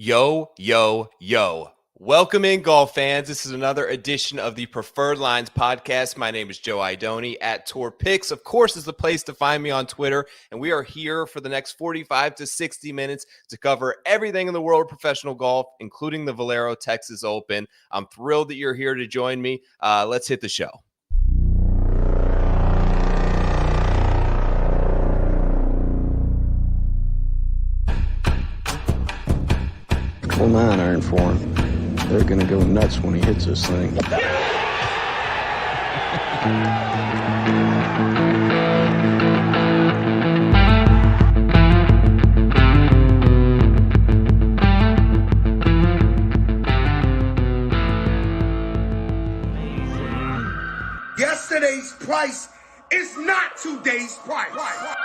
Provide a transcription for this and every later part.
Yo, yo, yo. Welcome in, golf fans. This is another edition of the Preferred Lines podcast. My name is Joe Idoni at Tour Picks. Of course, is the place to find me on Twitter. And we are here for the next 45 to 60 minutes to cover everything in the world of professional golf, including the Valero Texas Open. I'm thrilled that you're here to join me. Let's hit the show. Full 9-iron for him. They're going to go nuts when he hits this thing. Yesterday's price is not today's price.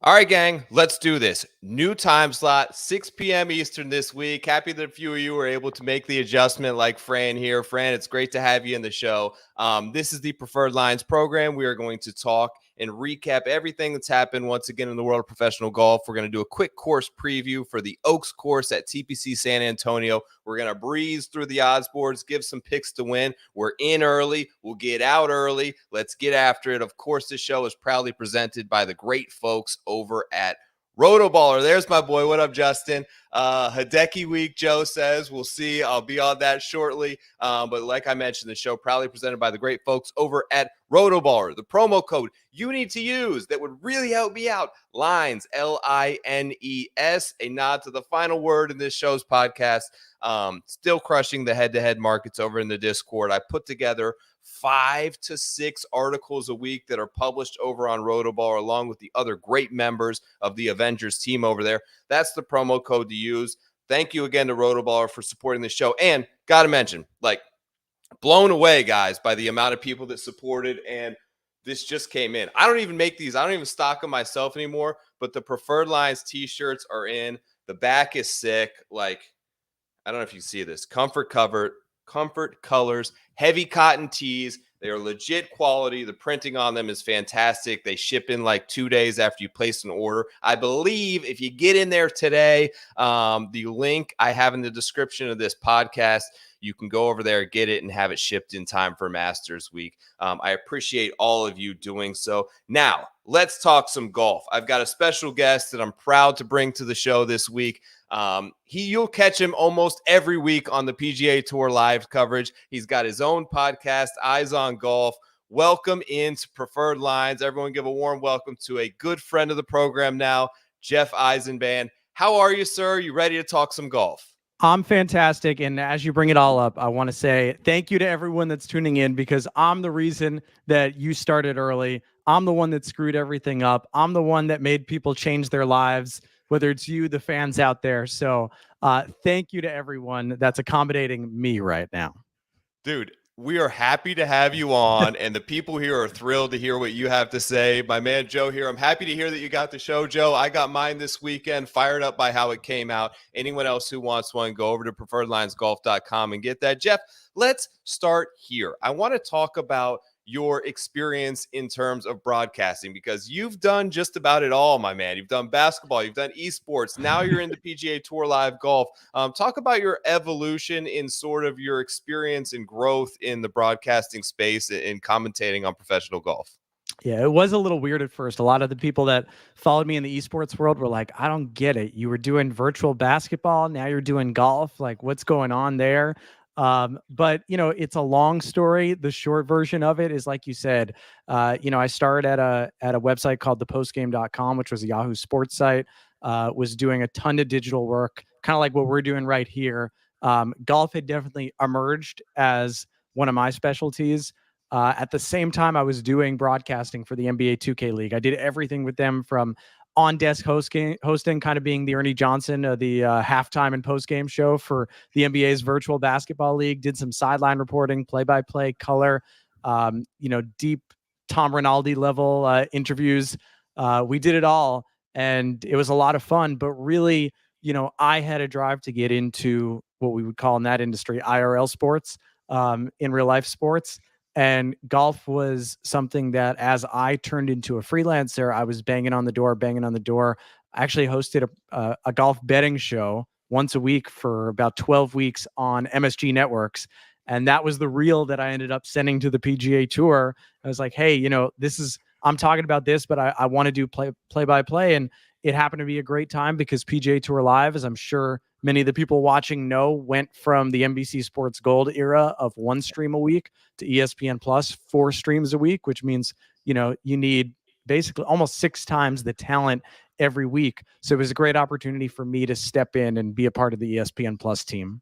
All right, gang, let's do this. New time slot, 6 p.m. Eastern this week. Happy that a few of you were able to make the adjustment like Fran here. Fran, it's great to have you in the show. This is the Preferred Lines program. We are going to talk and recap everything that's happened once again in the world of professional golf. We're going to do a quick course preview for the Oaks course at TPC San Antonio. We're going to breeze through the odds boards, give some picks to win. We're in early. We'll get out early. Let's get after it. Of course, this show is proudly presented by the great folks over at Rotoballer. There's my boy. What up, Justin? Hideki week, Joe says. We'll see. I'll be on that shortly. But like I mentioned, the show proudly presented by the great folks over at Rotoballer. The promo code you need to use that would really help me out. Lines, Lines, a nod to the final word in this show's podcast. Still crushing the head-to-head markets over in the Discord. I put together 5 to 6 articles a week that are published over on Rotoballer, along with the other great members of the Avengers team over there. That's the promo code to use. Thank you again to Rotoballer for supporting the show. And got to mention, blown away, guys, by the amount of people that supported. And this just came in. I don't even make these. I don't even stock them myself anymore. But the Preferred Lines t-shirts are in. The back is sick. I don't know if you see this. Comfort colors, heavy cotton tees. They are legit quality. The printing on them is fantastic. They ship in 2 days after you place an order. I believe if you get in there today, the link I have in the description of this podcast, you can go over there, get it, and have it shipped in time for Masters Week. I appreciate all of you doing so. Now, let's talk some golf. I've got a special guest that I'm proud to bring to the show this week. You'll catch him almost every week on the PGA Tour live coverage. He's got his own podcast, Eyes on Golf. Welcome into Preferred Lines. Everyone give a warm welcome to a good friend of the program now, Jeff Eisenband. How are you, sir? You ready to talk some golf? I'm fantastic. And as you bring it all up, I want to say thank you to everyone that's tuning in, because I'm the reason that you started early. I'm the one that screwed everything up. I'm the one that made people change their lives, whether it's you, the fans out there. So thank you to everyone that's accommodating me right now. Dude, we are happy to have you on, and the people here are thrilled to hear what you have to say. My man Joe here, I'm happy to hear that you got the show, Joe. I got mine this weekend, fired up by how it came out. Anyone else who wants one, go over to preferredlinesgolf.com and get that. Jeff, let's start here. I want to talk about your experience in terms of broadcasting, because you've done just about it all, my man. You've done basketball, you've done esports, now you're into PGA Tour Live Golf. Talk about your evolution in sort of your experience and growth in the broadcasting space and commentating on professional golf. Yeah, it was a little weird at first. A lot of the people that followed me in the esports world were like, I don't get it. You were doing virtual basketball, now you're doing golf. What's going on there? But it's a long story. The short version of it is, like you said, I started at a website called thepostgame.com, which was a Yahoo Sports site, was doing a ton of digital work, kind of like what we're doing right here. Golf had definitely emerged as one of my specialties. At the same time, I was doing broadcasting for the NBA 2K League. I did everything with them, from on-desk hosting, kind of being the Ernie Johnson of the halftime and post-game show for the NBA's virtual basketball league. Did some sideline reporting, play-by-play, color, deep Tom Rinaldi level interviews. We did it all, and it was a lot of fun. But really, I had a drive to get into what we would call in that industry IRL sports, in real life sports. And golf was something that, as I turned into a freelancer, I was banging on the door. I actually hosted a golf betting show once a week for about 12 weeks on MSG Networks. And that was the reel that I ended up sending to the PGA Tour. I was like, hey, I'm talking about this, but I want to do play by play. And it happened to be a great time because PGA Tour Live, as I'm sure many of the people watching know, went from the NBC Sports Gold era of one stream a week to ESPN Plus 4 streams a week, which means, you need basically almost 6 times the talent every week. So it was a great opportunity for me to step in and be a part of the ESPN Plus team.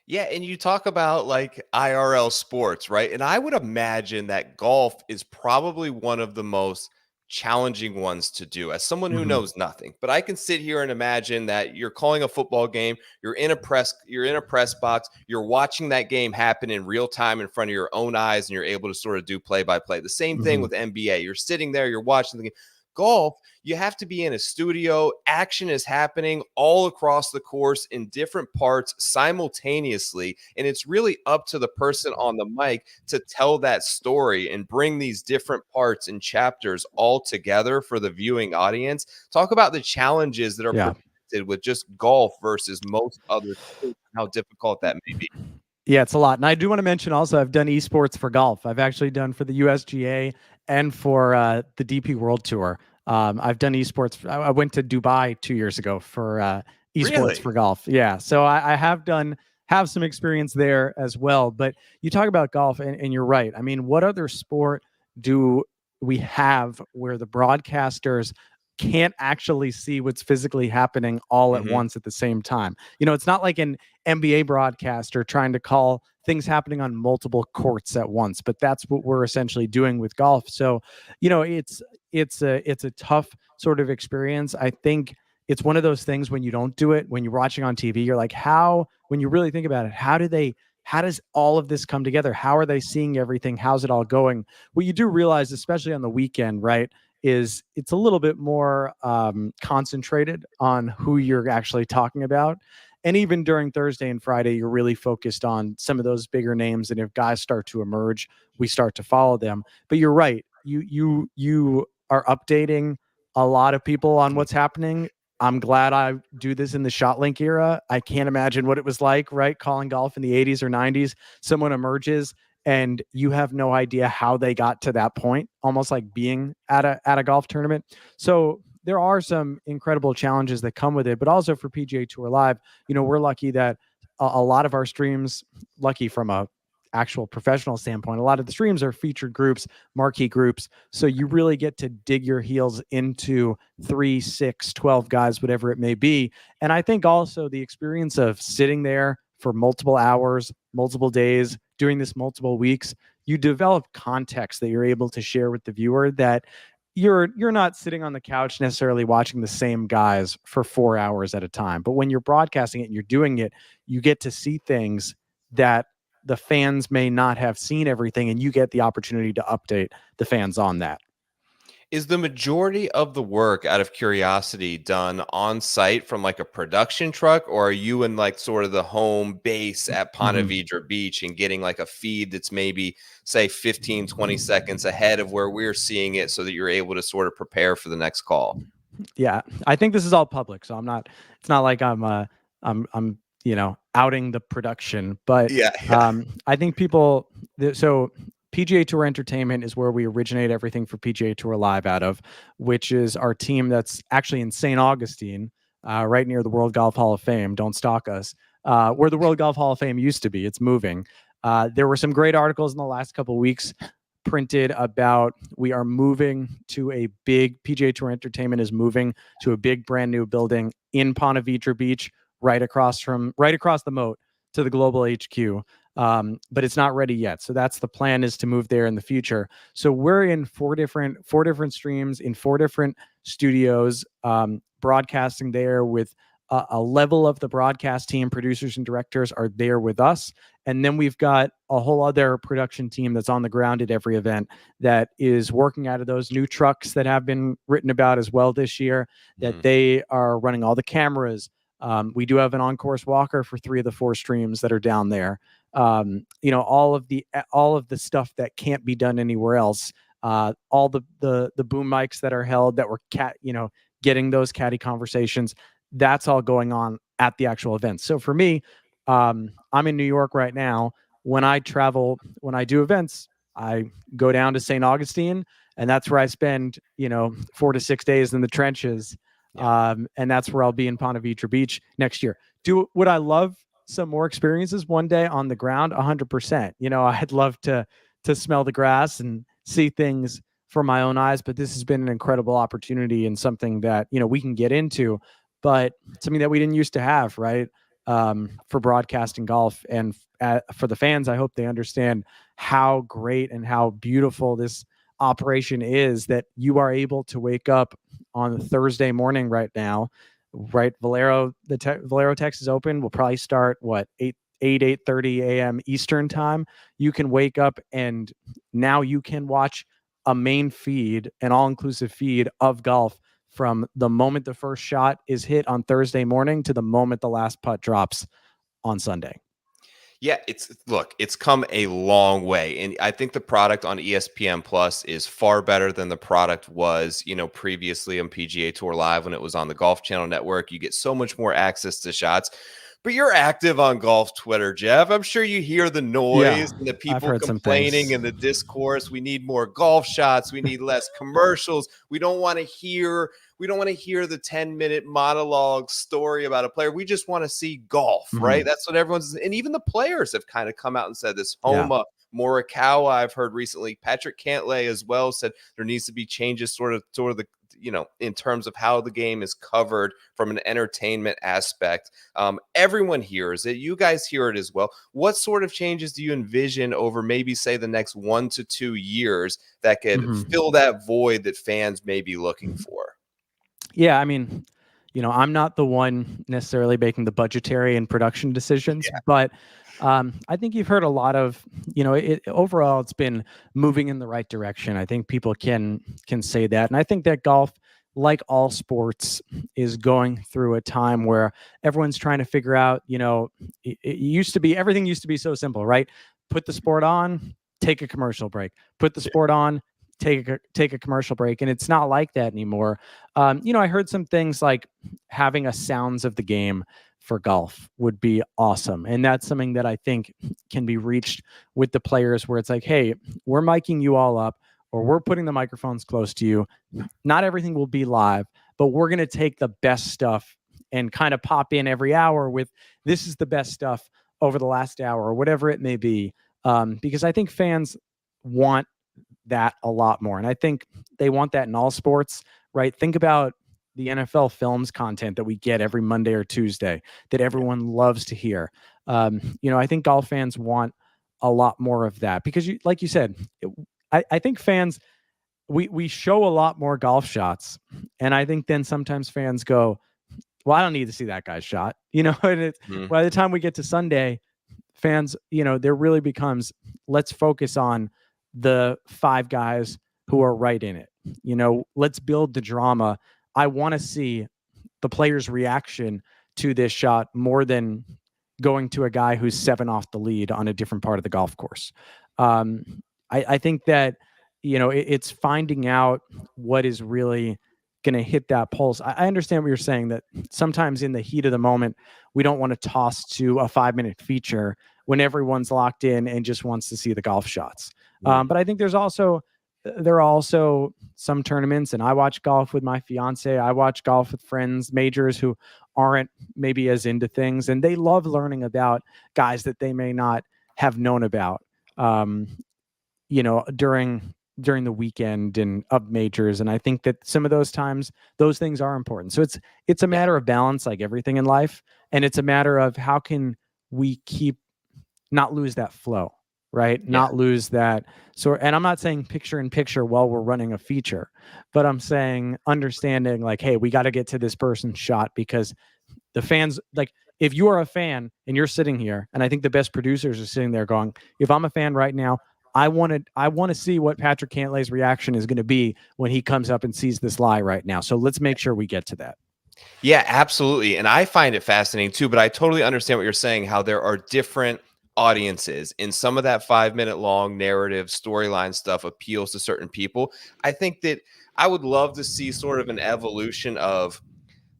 Yeah, and you talk about like IRL sports, right? And I would imagine that golf is probably one of the most challenging ones to do as someone who knows nothing. But I can sit here and imagine that you're calling a football game, you're in a press box, you're watching that game happen in real time in front of your own eyes, and you're able to sort of do play by play. The same thing with NBA. You're sitting there, you're watching the game. Golf, you have to be in a studio. Action is happening all across the course in different parts simultaneously. And it's really up to the person on the mic to tell that story and bring these different parts and chapters all together for the viewing audience. Talk about the challenges that are presented with just golf versus most other sports, how difficult that may be. Yeah, it's a lot. And I do want to mention also, I've done esports for golf. I've actually done for the USGA and for the DP World Tour. I've done esports. I went to Dubai 2 years ago for esports for golf. Yeah. So I have some experience there as well. But you talk about golf and you're right. I mean, what other sport do we have where the broadcasters can't actually see what's physically happening all at once at the same time? It's not like an NBA broadcaster trying to call things happening on multiple courts at once, but that's what we're essentially doing with golf. So, it's a tough sort of experience. I think it's one of those things when you don't do it, when you're watching on TV, you're like, when you really think about it, how does all of this come together? How are they seeing everything? How's it all going? What you do realize, especially on the weekend, right, is it's a little bit more concentrated on who you're actually talking about. And even during Thursday and Friday, you're really focused on some of those bigger names. And if guys start to emerge, we start to follow them. But you're right. You are updating a lot of people on what's happening. I'm glad I do this in the ShotLink era. I can't imagine what it was like, right? Calling golf in the 80s or 90s. Someone emerges and you have no idea how they got to that point, almost like being at a golf tournament. So there are some incredible challenges that come with it, but also for PGA Tour Live, we're lucky that a lot of our streams, lucky from a actual professional standpoint, a lot of the streams are featured groups, marquee groups. So you really get to dig your heels into 3, 6, 12 guys, whatever it may be. And I think also the experience of sitting there for multiple hours, multiple days, doing this multiple weeks, you develop context that you're able to share with the viewer that you're not sitting on the couch necessarily watching the same guys for 4 hours at a time. But when you're broadcasting it and you're doing it, you get to see things that the fans may not have seen everything, and you get the opportunity to update the fans on that. Is the majority of the work, out of curiosity, done on site from like a production truck, or are you in like sort of the home base at Ponte Vedra Beach and getting like a feed that's maybe say 15, 20 seconds ahead of where we're seeing it so that you're able to sort of prepare for the next call? Yeah, I think this is all public, so it's not like I'm outing the production, but I think so PGA Tour Entertainment is where we originate everything for PGA Tour Live out of, which is our team that's actually in St. Augustine, right near the World Golf Hall of Fame. Don't stalk us. Where the World Golf Hall of Fame used to be. It's moving. There were some great articles in the last couple of weeks printed about we are moving to a big PGA Tour Entertainment is moving to a big brand new building in Ponte Vedra Beach, right across the moat to the global HQ. But it's not ready yet. So that's the plan, is to move there in the future. So we're in four different streams in 4 different studios, broadcasting there with a level of the broadcast team. Producers and directors are there with us. And then we've got a whole other production team that's on the ground at every event that is working out of those new trucks that have been written about as well this year, that they are running all the cameras. We do have an on-course walker for 3 of the 4 streams that are down there. All of the stuff that can't be done anywhere else. All the boom mics that are held that were getting those caddy conversations. That's all going on at the actual event. So for me, I'm in New York right now. When I travel, when I do events, I go down to St. Augustine, and that's where I spend, 4 to 6 days in the trenches. And that's where I'll be in Ponte Vedra Beach next year. Would I love some more experiences one day on the ground? 100%. I'd love to smell the grass and see things for my own eyes, but this has been an incredible opportunity and something that, we can get into, but something that we didn't used to have, right? For broadcasting golf, and for the fans, I hope they understand how great and how beautiful this operation is, that you are able to wake up on Thursday morning right now, right? Valero Texas Open will probably start 8:30 a.m. Eastern time. You can wake up and now you can watch a main feed, an all-inclusive feed of golf from the moment the first shot is hit on Thursday morning to the moment the last putt drops on Sunday. Yeah, it's come a long way. And I think the product on ESPN Plus is far better than the product was, previously on PGA Tour Live when it was on the Golf Channel Network. You get so much more access to shots. But you're active on golf Twitter, Jeff. I'm sure you hear the noise and the people complaining and the discourse. We need more golf shots. We need less commercials. We don't want to hear the 10-minute monologue story about a player. We just want to see golf, right? That's what everyone's, and even the players have kind of come out and said this. Homa, Morikawa, I've heard recently. Patrick Cantlay as well said there needs to be changes sort of the, in terms of how the game is covered from an entertainment aspect. Everyone hears it. You guys hear it as well. What sort of changes do you envision over maybe, say, the next 1 to 2 years that could fill that void that fans may be looking for? Yeah, I mean, I'm not the one necessarily making the budgetary and production decisions, but I think you've heard a lot of, overall, it's been moving in the right direction. I think people can say that. And I think that golf, like all sports, is going through a time where everyone's trying to figure out, everything used to be so simple, right? Put the sport on, take a commercial break. Put the sport on, take a commercial break. And it's not like that anymore. I heard some things like having a sounds of the game for golf would be awesome. And that's something that I think can be reached with the players, where it's like, hey, we're miking you all up, or we're putting the microphones close to you. Not everything will be live, but we're going to take the best stuff and kind of pop in every hour with, this is the best stuff over the last hour, or whatever it may be. Because I think fans want that a lot more. And I think they want that in all sports, right? Think about the NFL films content that we get every Monday or Tuesday that everyone loves to hear. I think golf fans want a lot more of that, because like you said, I think fans, we show a lot more golf shots. And I think then sometimes fans go, well, I don't need to see that guy's shot, and by the time we get to Sunday, fans, there really becomes, let's focus on the 5 guys who are right in it. Let's build the drama. I want to see the player's reaction to this shot more than going to a guy who's 7 off the lead on a different part of the golf course. I think that, it's finding out what is really going to hit that pulse. I understand what you're saying, that sometimes in the heat of the moment, we don't want to toss to a 5-minute feature when everyone's locked in and just wants to see the golf shots. But I think there are also some tournaments, and I watch golf with my fiance. I watch golf with friends, majors who aren't maybe as into things, and they love learning about guys that they may not have known about, during the weekend and of majors. And I think that some of those times, those things are important. So it's a matter of balance, like everything in life. And it's a matter of how can we not lose that flow, right? Yeah. Not lose that. So, and I'm not saying picture in picture while we're running a feature, but I'm saying understanding like, hey, we got to get to this person's shot, because the fans, like, if you are a fan and you're sitting here, and I think the best producers are sitting there going, if I'm a fan right now, I want to see what Patrick Cantlay's reaction is going to be when he comes up and sees this lie right now. So let's make sure we get to that. Yeah, absolutely. And I find it fascinating too, but I totally understand what you're saying, how there are different audiences, and some of that 5-minute long narrative storyline stuff appeals to certain people. I think that I would love to see sort of an evolution of,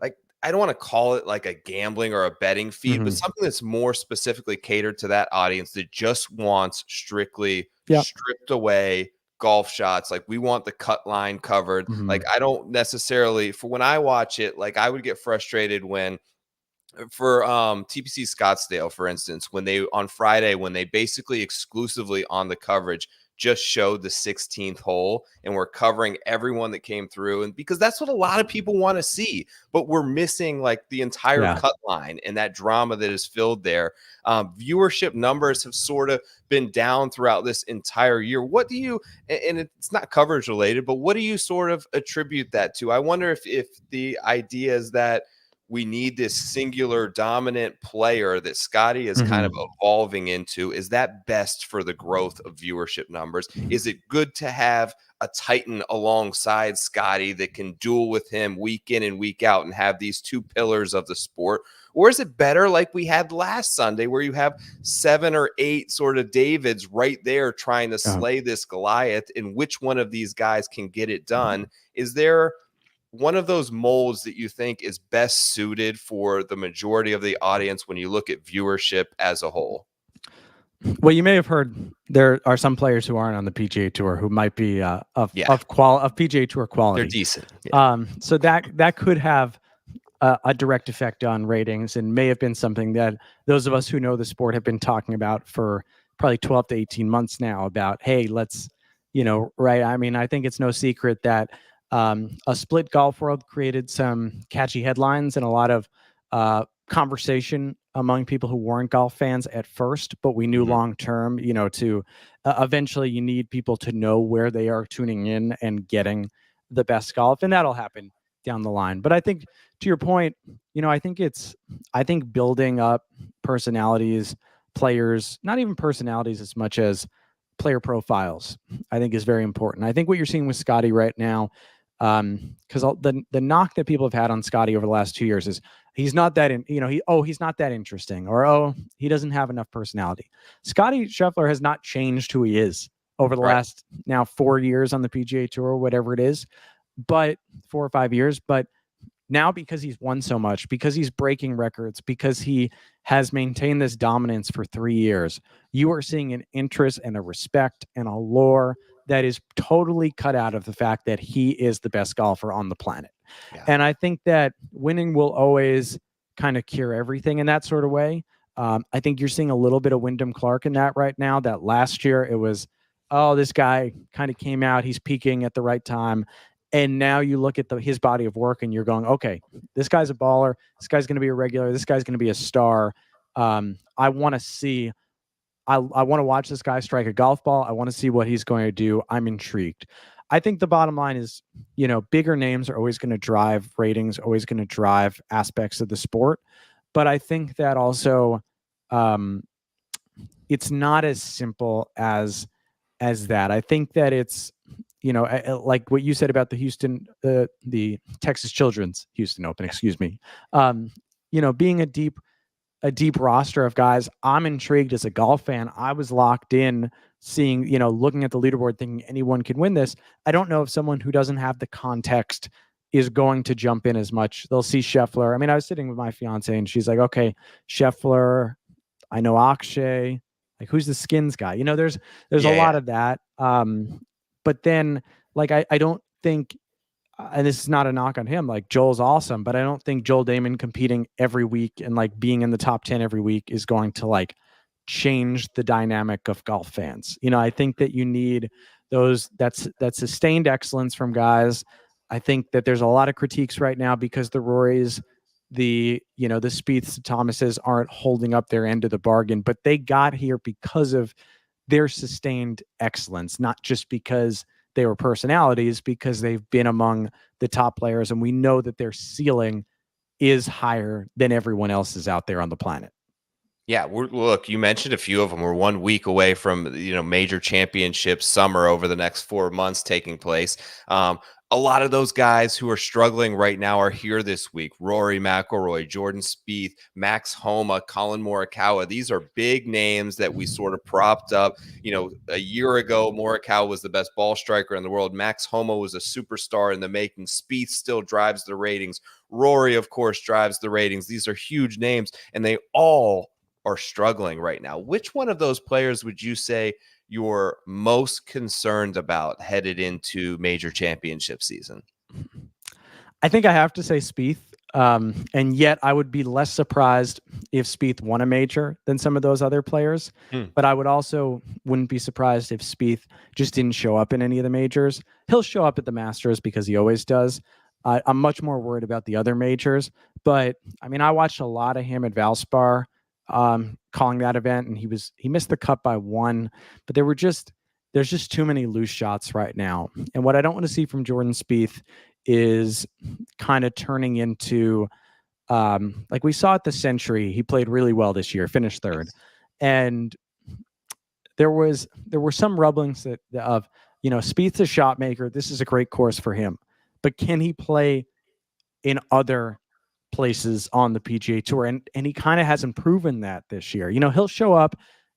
like, I don't want to call it like a gambling or a betting feed, but something that's more specifically catered to that audience that just wants strictly stripped away golf shots. Like, we want the cut line covered. Like, I don't necessarily, for when I watch it, like, I would get frustrated when, for TPC Scottsdale, for instance, when they on Friday, when they basically exclusively on the coverage just showed the 16th hole and we're covering everyone that came through, and because that's what a lot of people want to see, but we're missing like the entire cut line and that drama that is filled there. Viewership numbers have sort of been down throughout this entire year. What do you, and it's not coverage related, but what do you sort of attribute that to? I wonder if the idea is that we need this singular dominant player that Scotty is kind of evolving into. Is that best for the growth of viewership numbers? Is it good to have a Titan alongside Scotty that can duel with him week in and week out and have these two pillars of the sport? Or is it better like we had last Sunday, where you have 7 or 8 sort of Davids right there trying to slay this Goliath, and which one of these guys can get it done? Is there one of those molds that you think is best suited for the majority of the audience when you look at viewership as a whole? Well, you may have heard there are some players who aren't on the PGA Tour who might be of PGA Tour quality. They're decent. So that could have a direct effect on ratings, and may have been something that those of us who know the sport have been talking about for probably 12 to 18 months now about, hey, let's, right. I mean, I think it's no secret that a split golf world created some catchy headlines and a lot of conversation among people who weren't golf fans at first, but we knew long term, to eventually you need people to know where they are tuning in and getting the best golf, and that'll happen down the line. But I think, to your point, I think building up personalities, players, not even personalities as much as player profiles, I think is very important. I think what you're seeing with Scotty right now, because the knock that people have had on Scotty over the last 2 years is he's not that he's not that interesting, or he doesn't have enough personality. Scotty Scheffler has not changed who he is over the last now 4 years on the PGA Tour, or whatever it is, but 4 or 5 years. But now, because he's won so much, because he's breaking records, because he has maintained this dominance for 3 years, you are seeing an interest and a respect and a lore that is totally cut out of the fact that he is the best golfer on the planet. And I think that winning will always kind of cure everything in that sort of way. I think you're seeing a little bit of Wyndham Clark in that right now. That last year it was, this guy kind of came out, he's peaking at the right time. And now you look at his body of work and you're going, okay, this guy's a baller. This guy's going to be a regular. This guy's going to be a star. I want to see, I want to watch this guy strike a golf ball. I want to see what he's going to do. I'm intrigued. I think the bottom line is, bigger names are always going to drive ratings, always going to drive aspects of the sport. But I think that also it's not as simple as that. I think that it's, like what you said about the Texas Children's Houston Open, excuse me, being a deep roster of guys. I'm intrigued as a golf fan. I was locked in seeing, looking at the leaderboard thinking anyone could win this. I don't know if someone who doesn't have the context is going to jump in as much. They'll see Scheffler. I mean, I was sitting with my fiance and she's like, okay, Scheffler, I know Akshay, like who's the skins guy? There's a lot of that. But then, like, I don't think, and this is not a knock on him, like Joel's awesome, but I don't think Joel Damon competing every week and like being in the top 10 every week is going to like change the dynamic of golf fans. I think that you need that sustained excellence from guys. I think that there's a lot of critiques right now because the Rorys, the Spieths, the Thomases aren't holding up their end of the bargain, but they got here because of their sustained excellence, not just because they were personalities, because they've been among the top players, and we know that their ceiling is higher than everyone else's out there on the planet. Yeah, look, you mentioned a few of them. We're 1 week away from major championships, summer over the next 4 months taking place. A lot of those guys who are struggling right now are here this week. Rory McIlroy, Jordan Spieth, Max Homa, Colin Morikawa. These are big names that we sort of propped up. A year ago, Morikawa was the best ball striker in the world. Max Homa was a superstar in the making. Spieth still drives the ratings. Rory, of course, drives the ratings. These are huge names, and they all are struggling right now. Which one of those players would you say you're most concerned about headed into major championship season? I think I have to say Spieth. And yet I would be less surprised if Spieth won a major than some of those other players. But I wouldn't be surprised if Spieth just didn't show up in any of the majors. He'll show up at the Masters because he always does. I'm much more worried about the other majors. But I mean, I watched a lot of him at Valspar calling that event, and he missed the cut by one. But there's just too many loose shots right now. And what I don't want to see from Jordan Spieth is kind of turning into like we saw at the Century. He played really well this year, finished third. And there were some rumblings of Spieth's a shot maker. This is a great course for him. But can he play in other places on the PGA Tour? And he kind of hasn't proven that this year. He'll show up.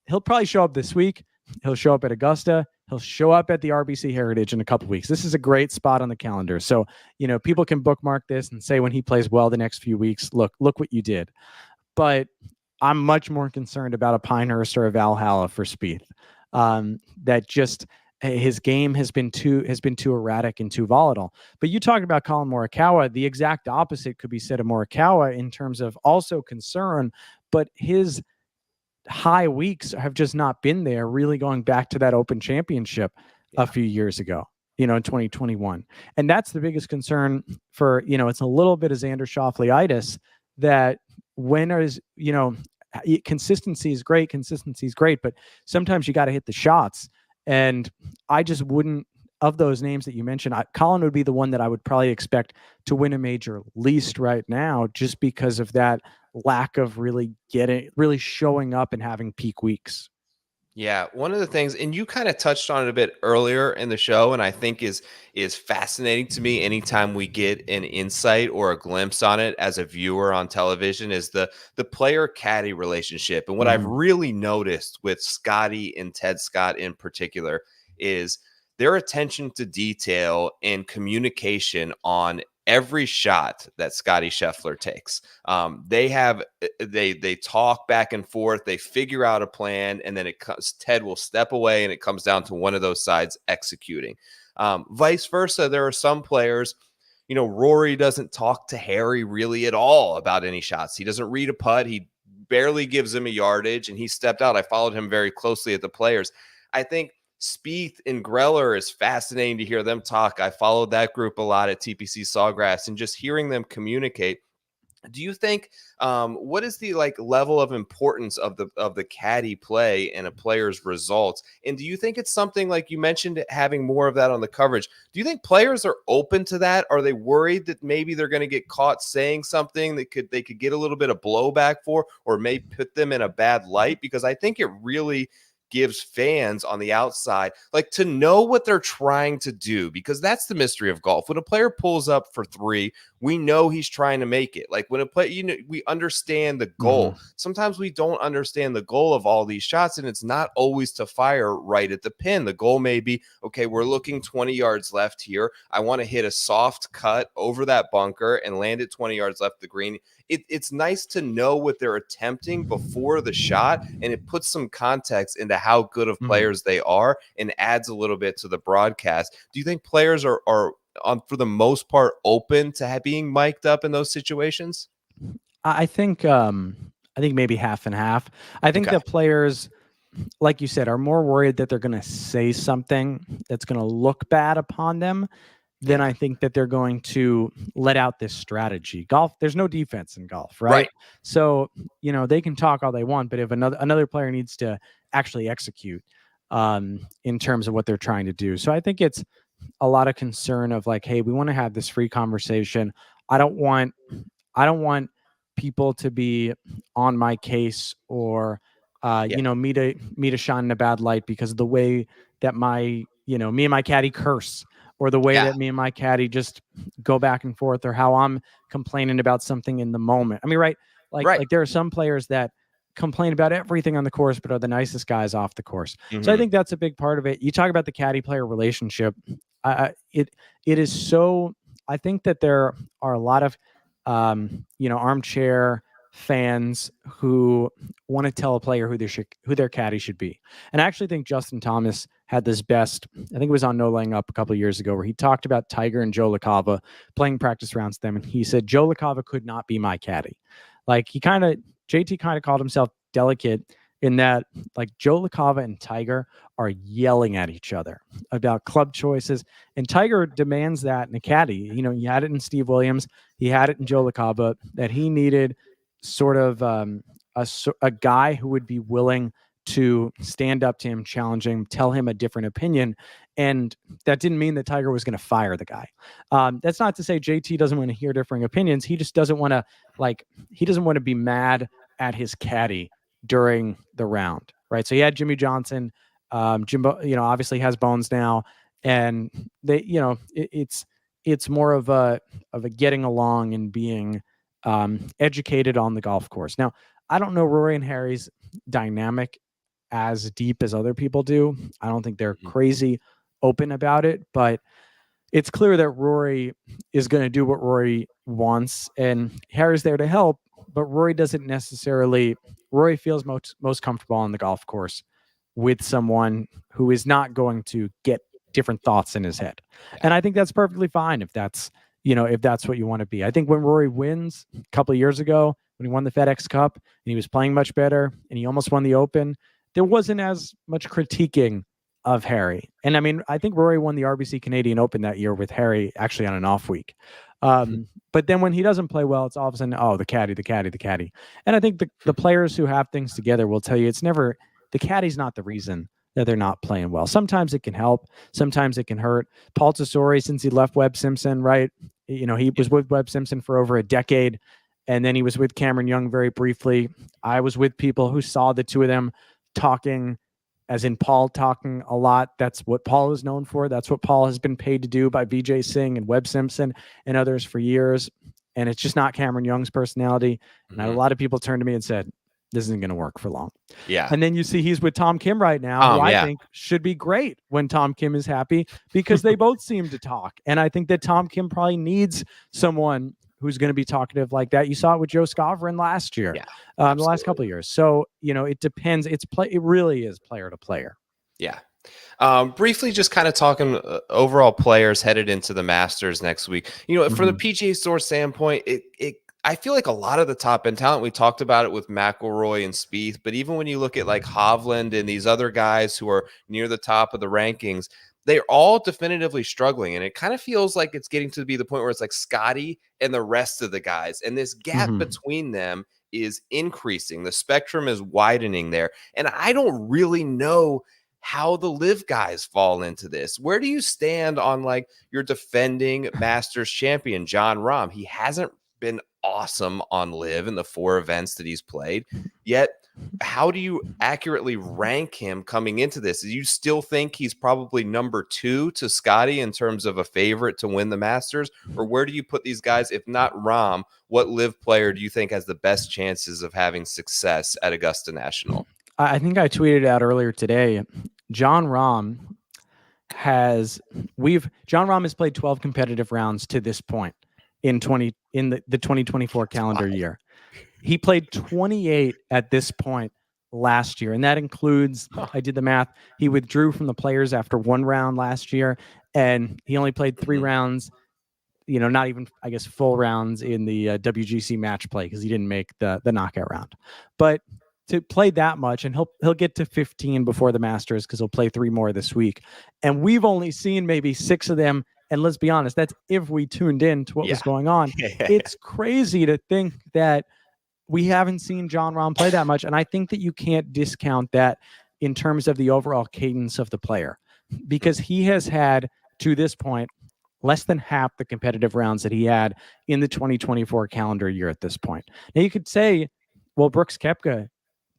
He'll probably show up this week. He'll show up at Augusta. He'll show up at the RBC Heritage in a couple of weeks. This is a great spot on the calendar. So, people can bookmark this and say when he plays well the next few weeks, look what you did. But I'm much more concerned about a Pinehurst or a Valhalla for Spieth. That just his game has been too erratic and too volatile. But you talked about Colin Morikawa. The exact opposite could be said of Morikawa in terms of also concern, but his high weeks have just not been there, really going back to that Open Championship a few years ago, in 2021. And that's the biggest concern for, it's a little bit of Xander Schauffele-itis that consistency is great, but sometimes you got to hit the shots. And I just wouldn't, of those names that you mentioned, Colin would be the one that I would probably expect to win a major least right now, just because of that lack of really showing up and having peak weeks. Yeah, one of the things, and you kind of touched on it a bit earlier in the show, and I think is fascinating to me anytime we get an insight or a glimpse on it as a viewer on television, is the player-caddie relationship. And what I've really noticed with Scotty and Ted Scott in particular is their attention to detail and communication on every shot that Scotty Scheffler takes. They talk back and forth, they figure out a plan, and then Ted will step away and it comes down to one of those sides executing. Vice versa, there are some players, Rory doesn't talk to Harry really at all about any shots. He doesn't read a putt. He barely gives him a yardage, and he stepped out. I followed him very closely at the Players. I think Spieth and Greller is fascinating to hear them talk. I followed that group a lot at TPC Sawgrass, and just hearing them communicate. Do you think what is the level of importance of the caddy play in a player's results? And do you think it's something, like you mentioned, having more of that on the coverage? Do you think players are open to that? Are they worried that maybe they're going to get caught saying something that they could get a little bit of blowback for, or may put them in a bad light? Because I think it really gives fans on the outside to know what they're trying to do, because that's the mystery of golf. When a player pulls up for three, we know he's trying to make it. When a player, we understand the goal. Sometimes we don't understand the goal of all these shots, and it's not always to fire right at the pin. The goal may be, okay, we're looking 20 yards left here. I want to hit a soft cut over that bunker and land it 20 yards left the green. It's nice to know what they're attempting before the shot, and it puts some context into how good of players they are and adds a little bit to the broadcast. Do you think players are for the most part open to being mic'd up in those situations? I think maybe half and half. I think the players, like you said, are more worried that they're going to say something that's going to look bad upon them than I think that they're going to let out this strategy. Golf, there's no defense in golf, right? So, they can talk all they want, but if another player needs to actually execute in terms of what they're trying to do. So I think it's a lot of concern of hey, we want to have this free conversation. I don't want people to be on my case or me to shine in a bad light because of the way that me and my caddy curse or the way Yeah. that me and my caddy just go back and forth, or how I'm complaining about something in the moment. I mean, right? Like there are some players that complain about everything on the course, but are the nicest guys off the course. So I think that's a big part of it. You talk about the caddy player relationship. It is so. I think that there are a lot of, armchair fans who want to tell a player who their caddy should be. And I actually think Justin Thomas had this best. I think it was on No Laying Up a couple of years ago, where he talked about Tiger and Joe LaCava playing practice rounds with them, and he said Joe LaCava could not be my caddy. Like JT kind of called himself delicate in that, like, Joe LaCava and Tiger are yelling at each other about club choices, and Tiger demands that in a caddy. He had it in Steve Williams, he had it in Joe LaCava, that he needed sort of a guy who would be willing to stand up to him, challenge him, tell him a different opinion. And that didn't mean that Tiger was going to fire the guy. That's not to say JT doesn't want to hear differing opinions. He just doesn't want to be mad at his caddy during the round, right? So he had Jimmy Johnson. Jimbo, obviously has Bones now, and they, it's more of a getting along and being educated on the golf course. Now, I don't know Rory and Harry's dynamic as deep as other people do. I don't think they're crazy open about it, but it's clear that Rory is going to do what Rory wants, and Harry's there to help, but Rory feels most comfortable on the golf course with someone who is not going to get different thoughts in his head. And I think that's perfectly fine if that's what you want to be. I think when Rory wins a couple of years ago, when he won the FedEx Cup and he was playing much better and he almost won the Open, there wasn't as much critiquing of Harry. And I mean, I think Rory won the RBC Canadian Open that year with Harry actually on an off week. But then when he doesn't play well, it's all of a sudden, the caddy. And I think the players who have things together will tell you it's never, the caddy's not the reason that they're not playing well. Sometimes it can help. Sometimes it can hurt. Paul Tesori, since he left Webb Simpson, right? He was with Webb Simpson for over a decade. And then he was with Cameron Young very briefly. I was with people who saw the two of them talking, as in Paul talking a lot. That's what Paul is known for. That's what Paul has been paid to do by Vijay Singh and Webb Simpson and others for years. And it's just not Cameron Young's personality. And a lot of people turned to me and said, this isn't going to work for long. Yeah. And then you see he's with Tom Kim right now, who I think should be great when Tom Kim is happy, because they both seem to talk. And I think that Tom Kim probably needs someone who's going to be talkative like that. You saw it with Joe Skovron last year, the last couple of years. So, it depends. It really is player to player. Yeah. Briefly, just kind of talking overall players headed into the Masters next week. For the PGA Tour standpoint, I feel like a lot of the top end talent, we talked about it with McIlroy and Spieth, but even when you look at like Hovland and these other guys who are near the top of the rankings, they're all definitively struggling. And it kind of feels like it's getting to be the point where it's like Scotty and the rest of the guys. And this gap between them is increasing. The spectrum is widening there. And I don't really know how the live guys fall into this. Where do you stand on like your defending Masters champion, Jon Rahm? He hasn't been awesome on live in the 4 events that he's played. Yet, how do you accurately rank him coming into this? Do you still think he's probably number 2 to Scotty in terms of a favorite to win the Masters? Or where do you put these guys? If not Rahm, what live player do you think has the best chances of having success at Augusta National? I think I tweeted out earlier today, Jon Rahm has played 12 competitive rounds to this point in the 2024 calendar year. He played 28 at this point last year, and that includes, I did the math, he withdrew from the Players after 1 round last year, and he only played 3 rounds, not even, I guess, full rounds in the WGC match play, because he didn't make the knockout round. But to play that much, and he'll get to 15 before the Masters, because he'll play 3 more this week. And we've only seen maybe 6 of them. And let's be honest, that's if we tuned in to what was going on. It's crazy to think that we haven't seen Jon Rahm play that much. And I think that you can't discount that in terms of the overall cadence of the player, because he has had, to this point, less than half the competitive rounds that he had in the 2024 calendar year at this point. Now you could say, well, Brooks Koepka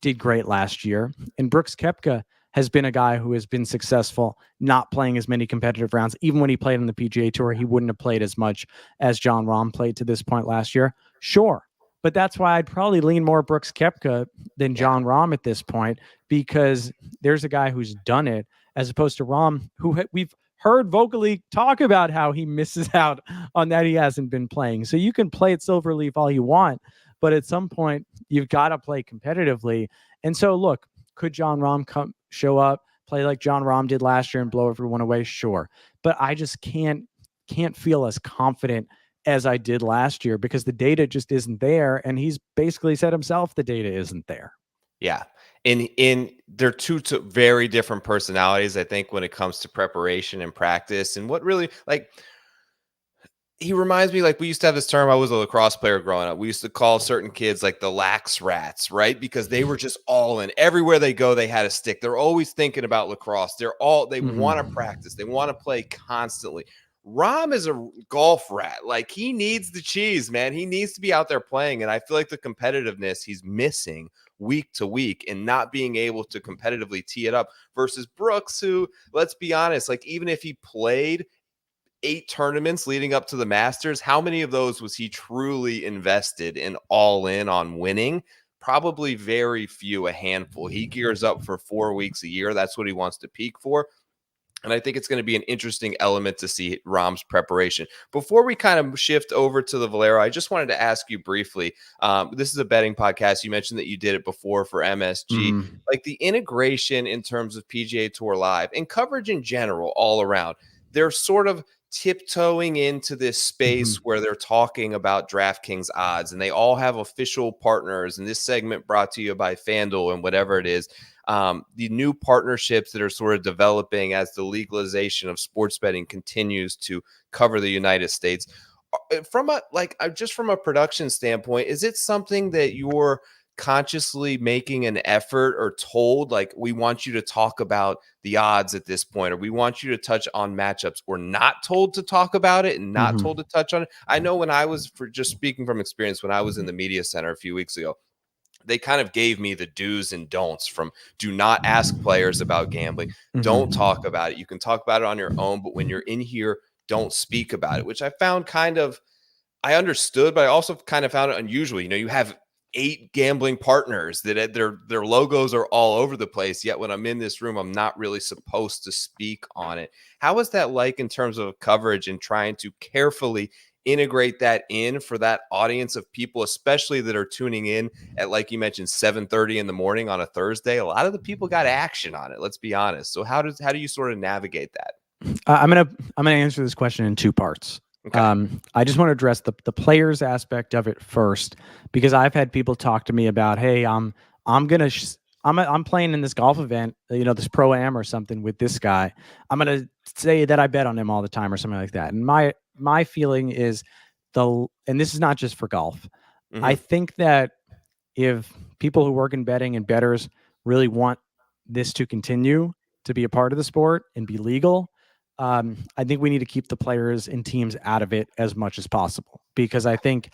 did great last year, and Brooks Koepka has been a guy who has been successful, not playing as many competitive rounds. Even when he played on the PGA Tour, he wouldn't have played as much as Jon Rahm played to this point last year. Sure. But that's why I'd probably lean more Brooks Koepka than Jon Rahm at this point, because there's a guy who's done it, as opposed to Rahm, who we've heard vocally talk about how he misses out on that he hasn't been playing. So you can play at Silverleaf all you want, but at some point you've got to play competitively. And so look, could Jon Rahm show up, play like Jon Rahm did last year and blow everyone away? Sure. But I just can't feel as confident as I did last year, because the data just isn't there. And he's basically said himself, the data isn't there. Yeah. In they're two very different personalities, I think, when it comes to preparation and practice. And what really, like, he reminds me, like, we used to have this term. I was a lacrosse player growing up. We used to call certain kids like the lax rats, right? Because they were just all in. Everywhere they go, they had a stick. They're always thinking about lacrosse. They want to practice. They want to play constantly. Rahm is a golf rat. Like, he needs the cheese, man. He needs to be out there playing. And I feel like the competitiveness he's missing week to week and not being able to competitively tee it up, versus Brooks, who, let's be honest, like, even if he played 8 tournaments leading up to the Masters, how many of those was he truly invested in, all in on winning? Probably very few, a handful. He gears up for 4 weeks a year. That's what he wants to peak for. And I think it's going to be an interesting element to see Rahm's preparation. Before we kind of shift over to the Valero, I just wanted to ask you briefly. This is a betting podcast. You mentioned that you did it before for MSG. Like, the integration in terms of PGA Tour Live and coverage in general all around, they're sort of tiptoeing into this space where they're talking about DraftKings odds, and they all have official partners. And this segment brought to you by FanDuel and whatever it is. The new partnerships that are sort of developing as the legalization of sports betting continues to cover the United States. From a production standpoint, is it something that you're consciously making an effort or told, like, we want you to talk about the odds at this point, or we want you to touch on matchups, or not told to talk about it and not told to touch on it? I know when I was, for just speaking from experience, when I was in the media center a few weeks ago, they kind of gave me the do's and don'ts, from do not ask players about gambling. Don't talk about it. You can talk about it on your own, but when you're in here, don't speak about it, which I found I understood, but I also kind of found it unusual. You know, you have 8 gambling partners that their logos are all over the place. Yet when I'm in this room, I'm not really supposed to speak on it. How is that like in terms of coverage and trying to carefully integrate that in for that audience of people, especially that are tuning in at, like you mentioned, 7:30 in the morning on a Thursday? A lot of the people got action on it, let's be honest. So how do you sort of navigate that? I'm gonna answer this question in 2 parts. Okay. I just want to address the players aspect of it first, because I've had people talk to me about, hey, I'm playing in this golf event, you know, this Pro-Am or something with this guy. I'm going to say that I bet on him all the time or something like that. And my feeling is and this is not just for golf. I think that if people who work in betting and bettors really want this to continue to be a part of the sport and be legal, I think we need to keep the players and teams out of it as much as possible, because I think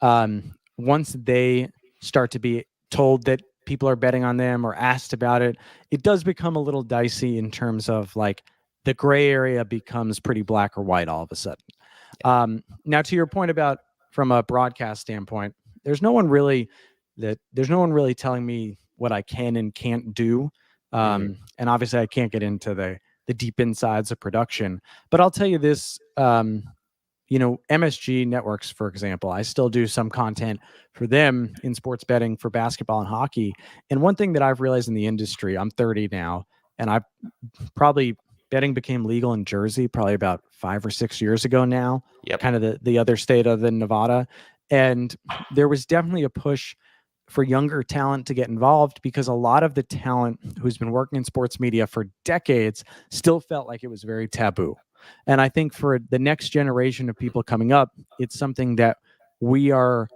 once they start to be told that people are betting on them or asked about it, it does become a little dicey in terms of, like, the gray area becomes pretty black or white all of a sudden. Now, to your point about from a broadcast standpoint, there's no one really telling me what I can and can't do. And obviously I can't get into the deep insides of production, but I'll tell you this, you know, MSG Networks, for example, I still do some content for them in sports betting for basketball and hockey. And one thing that I've realized in the industry, I'm 30 now, and betting became legal in Jersey probably about 5 or 6 years ago now, kind of the other state other than Nevada. And there was definitely a push for younger talent to get involved, because a lot of the talent who's been working in sports media for decades still felt like it was very taboo. And I think for the next generation of people coming up, it's something that we are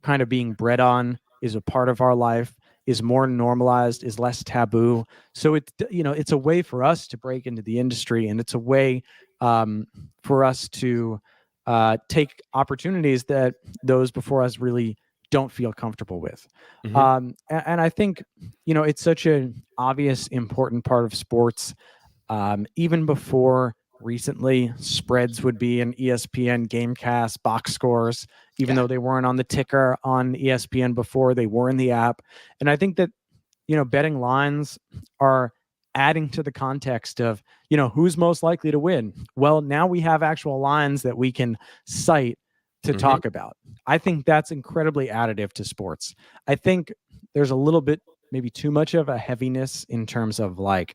kind of being bred on, is a part of our life, is more normalized, is less taboo. So it's, you know, it's a way for us to break into the industry, and it's a way for us to take opportunities that those before us really don't feel comfortable with. Mhm. And I think, it's such an obvious, important part of sports. Even before recently, spreads would be in ESPN, Gamecast, box scores, even Yeah. though they weren't on the ticker on ESPN before, they were in the app. And I think that, betting lines are adding to the context of, who's most likely to win. Well, now we have actual lines that we can cite to Mhm. talk about. I think that's incredibly additive to sports. I think there's a little bit, maybe too much of a heaviness in terms of like,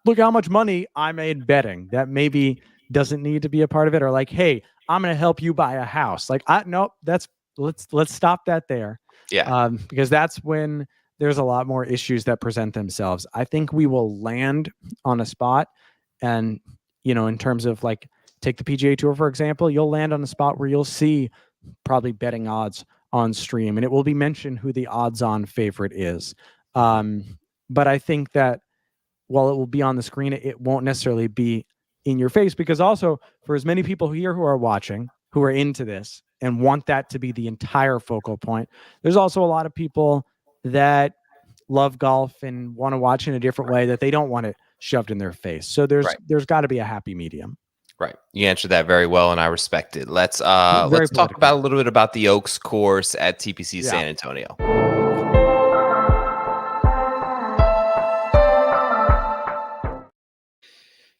look how much money I made betting. That maybe doesn't need to be a part of it. Or like, hey, I'm going to help you buy a house. Like, nope, let's stop that there. Yeah. Because that's when there's a lot more issues that present themselves. I think we will land on a spot, and in terms of like, take the PGA Tour for example, you'll land on a spot where you'll see probably betting odds on stream, and it will be mentioned who the odds-on favorite is. Mhm. But I think that while it will be on the screen, it won't necessarily be in your face, because also for as many people here who are watching, who are into this and want that to be the entire focal point, there's also a lot of people that love golf and want to watch in a different way, that they don't want it shoved in their face. So Right. there's got to be a happy medium. Right. You answered that very well, and I respect it. Let's Very talk political. about a little bit about the Oaks course at TPC Yeah. San Antonio.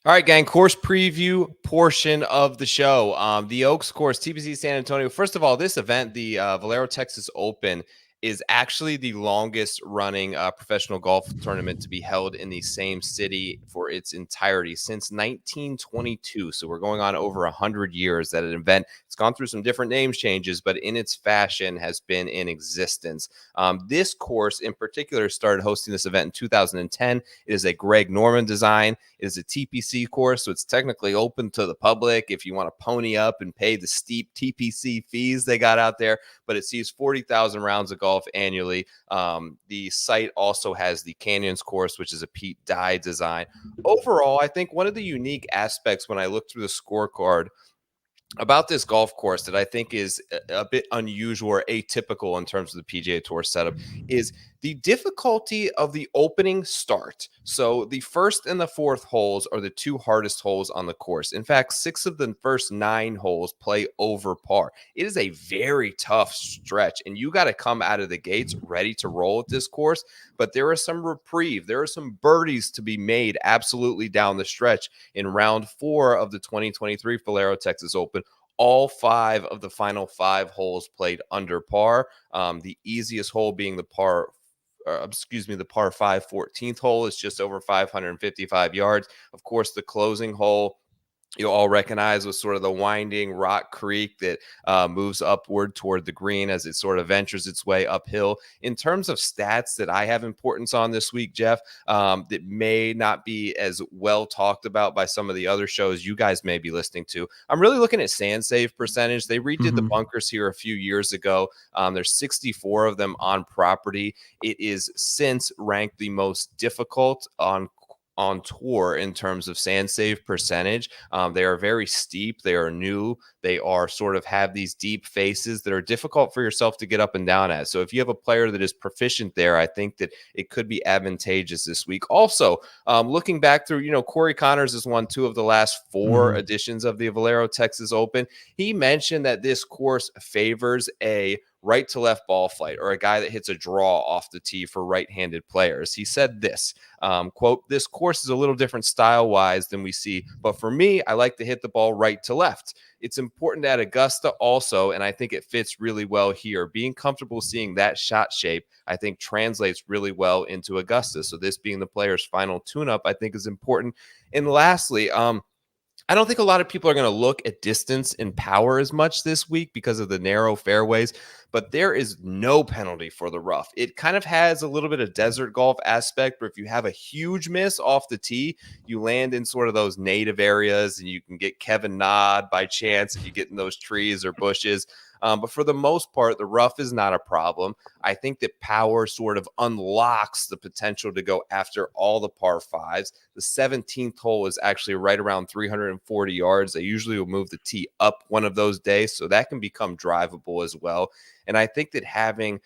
All right, gang, course preview portion of the show. The Oaks course, TPC San Antonio. First of all, this event, the Valero Texas Open, is actually the longest running professional golf tournament to be held in the same city for its entirety since 1922. So we're going on over 100 years that an event. It's gone through some different name changes, but in its fashion has been in existence. This course in particular started hosting this event in 2010. It is a Greg Norman design. It is a TPC course, so it's technically open to the public if you want to pony up and pay the steep TPC fees they got out there, but it sees 40,000 rounds of golf annually. The site also has the Canyons course, which is a Pete Dye design. Overall, I think one of the unique aspects when I look through the scorecard about this golf course that I think is a bit unusual or atypical in terms of the PGA Tour setup is the difficulty of the opening start. So the first and the fourth holes are the two hardest holes on the course. In fact, 6 of the first 9 holes play over par. It is a very tough stretch, and you got to come out of the gates ready to roll at this course. But there is some reprieve. There are some birdies to be made absolutely down the stretch in round 4 of the 2023 Valero Texas Open. All 5 of the final 5 holes played under par. The easiest hole being the par 5 14th hole is just over 555 yards. Of course, the closing hole you'll all recognize was sort of the winding rock creek that moves upward toward the green as it sort of ventures its way uphill. In terms of stats that I have importance on this week, Jeff, that may not be as well talked about by some of the other shows you guys may be listening to, I'm really looking at sand save percentage. They redid the bunkers here a few years ago. There's 64 of them on property. It is since ranked the most difficult on tour in terms of sand save percentage. They are very steep. They are new. They are sort of have these deep faces that are difficult for yourself to get up and down at. So if you have a player that is proficient there, I think that it could be advantageous this week. Also, looking back through, Corey Connors has won 2 of the last 4 editions of the Valero Texas Open. He mentioned that this course favors a right to left ball flight, or a guy that hits a draw off the tee for right-handed players. He said this, quote, "This course is a little different style-wise than we see, but for me, I like to hit the ball right to left. It's important at Augusta also, and I think it fits really well here. Being comfortable seeing that shot shape, I think translates really well into Augusta. So this being the player's final tune-up, I think is important." And lastly, I don't think a lot of people are going to look at distance and power as much this week because of the narrow fairways, but there is no penalty for the rough. It kind of has a little bit of desert golf aspect, but if you have a huge miss off the tee, you land in sort of those native areas and you can get Kevin Nod by chance if you get in those trees or bushes. But for the most part, the rough is not a problem. I think that power sort of unlocks the potential to go after all the par 5s. The 17th hole is actually right around 340 yards. They usually will move the tee up one of those days, so that can become drivable as well. And I think that having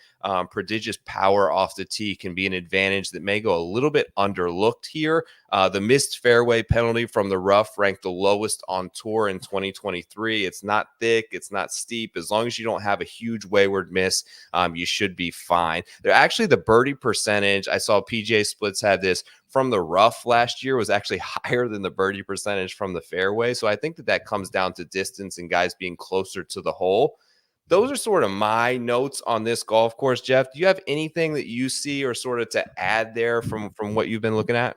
prodigious power off the tee can be an advantage that may go a little bit underlooked here. The missed fairway penalty from the rough ranked the lowest on tour in 2023. It's not thick, it's not steep. As long as you don't have a huge wayward miss, you should be fine. They're actually the birdie percentage. I saw PGA Splits had this from the rough last year was actually higher than the birdie percentage from the fairway. So I think that comes down to distance and guys being closer to the hole. Those are sort of my notes on this golf course. Jeff, do you have anything that you see or sort of to add there from what you've been looking at?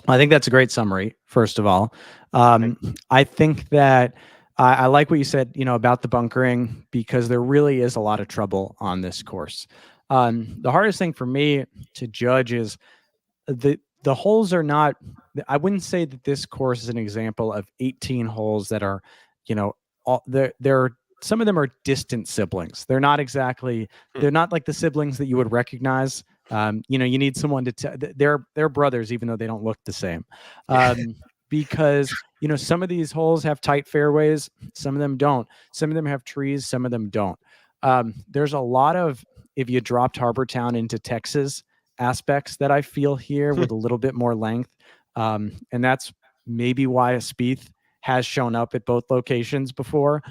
I think that's a great summary, first of all. I think that I like what you said, about the bunkering, because there really is a lot of trouble on this course. The hardest thing for me to judge is the holes are not, I wouldn't say that this course is an example of 18 holes that are, they're some of them are distant siblings. They're not exactly, they're not like the siblings that you would recognize. You need someone to they're brothers, even though they don't look the same. Because, some of these holes have tight fairways. Some of them don't. Some of them have trees. Some of them don't. There's a lot of, if you dropped Harbor Town into Texas, aspects that I feel here with a little bit more length. And that's maybe why Spieth has shown up at both locations before,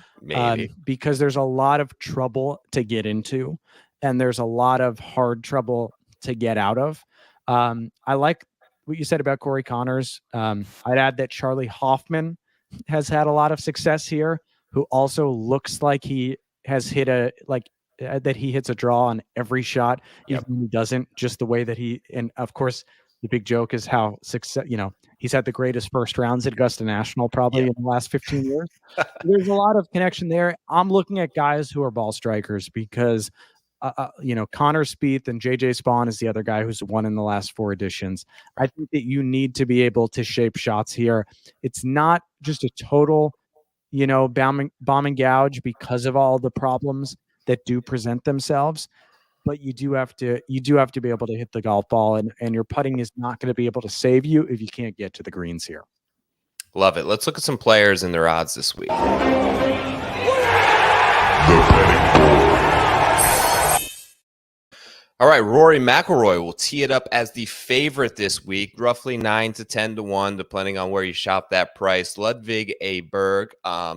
because there's a lot of trouble to get into and there's a lot of hard trouble to get out of. I like what you said about Corey Connors. I'd add that Charlie Hoffman has had a lot of success here, who also looks like he has hit that he hits a draw on every shot. Even when he doesn't, just the way that and of course the big joke is how he's had the greatest first rounds at Augusta National probably in the last 15 years. There's a lot of connection there. I'm looking at guys who are ball strikers because Connor Spieth and JJ Spawn is the other guy who's won in the last 4 editions. I think that you need to be able to shape shots here. It's not just a total, bomb and gouge because of all the problems that do present themselves, but you do have to be able to hit the golf ball, and your putting is not going to be able to save you if you can't get to the greens here. Love it. Let's look at some players and their odds this week. All right, Rory McIlroy will tee it up as the favorite this week, roughly 9 to 10 to 1, depending on where you shop that price. Ludwig A. Berg,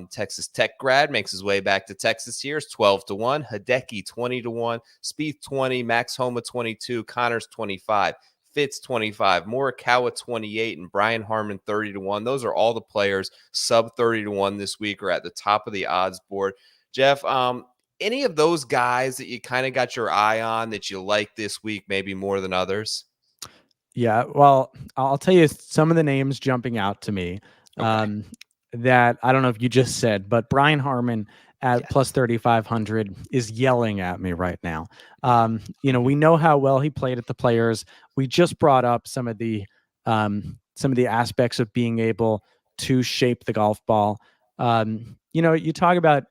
Texas Tech grad, makes his way back to Texas here, is 12 to 1. Hideki, 20 to 1. Spieth, 20. Max Homa, 22. Connors, 25. Fitz, 25. Morikawa, 28. And Brian Harman, 30 to 1. Those are all the players sub 30 to 1 this week or at the top of the odds board. Jeff, any of those guys that you kind of got your eye on that you like this week, maybe more than others? Yeah, well, I'll tell you some of the names jumping out to me that I don't know if you just said, but Brian Harman at plus 3,500 is yelling at me right now. We know how well he played at the Players. We just brought up some of the aspects of being able to shape the golf ball. You talk about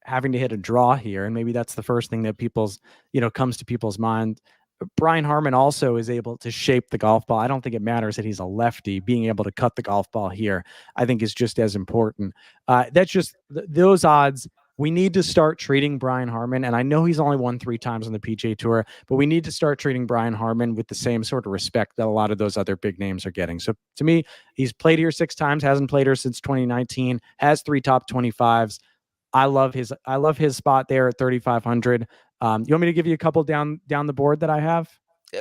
having to hit a draw here, and maybe that's the first thing that comes to people's mind. Brian Harman also is able to shape the golf ball. I don't think it matters that he's a lefty. Being able to cut the golf ball here, I think, is just as important. That's just those odds. We need to start treating Brian Harman, and I know he's only won 3 times on the PGA Tour, but we need to start treating Brian Harman with the same sort of respect that a lot of those other big names are getting. So to me, he's played here 6 times, hasn't played here since 2019, has 3 top 25s. I love his spot there at 3,500. You want me to give you a couple down the board that I have?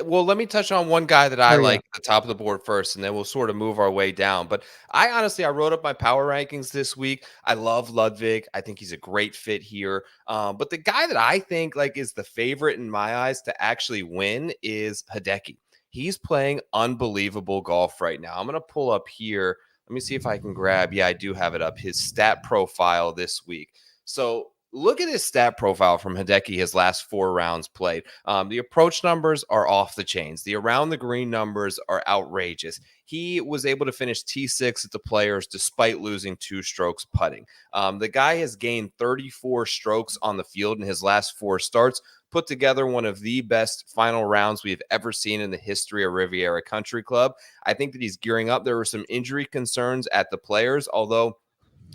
Well, let me touch on one guy that I like at the top of the board first, and then we'll sort of move our way down. But I wrote up my power rankings this week. I love Ludwig. I think he's a great fit here. But the guy that I think is the favorite in my eyes to actually win is Hideki. He's playing unbelievable golf right now. I'm going to pull up here. Let me see if I can grab. Yeah, I do have it up. His stat profile this week. So look at his stat profile from Hideki, his last 4 rounds played. The approach numbers are off the chains. The around the green numbers are outrageous. He was able to finish T6 at the Players despite losing 2 strokes putting. The guy has gained 34 strokes on the field in his last 4 starts, put together one of the best final rounds we've ever seen in the history of Riviera Country Club. I think that he's gearing up. There were some injury concerns at the Players, although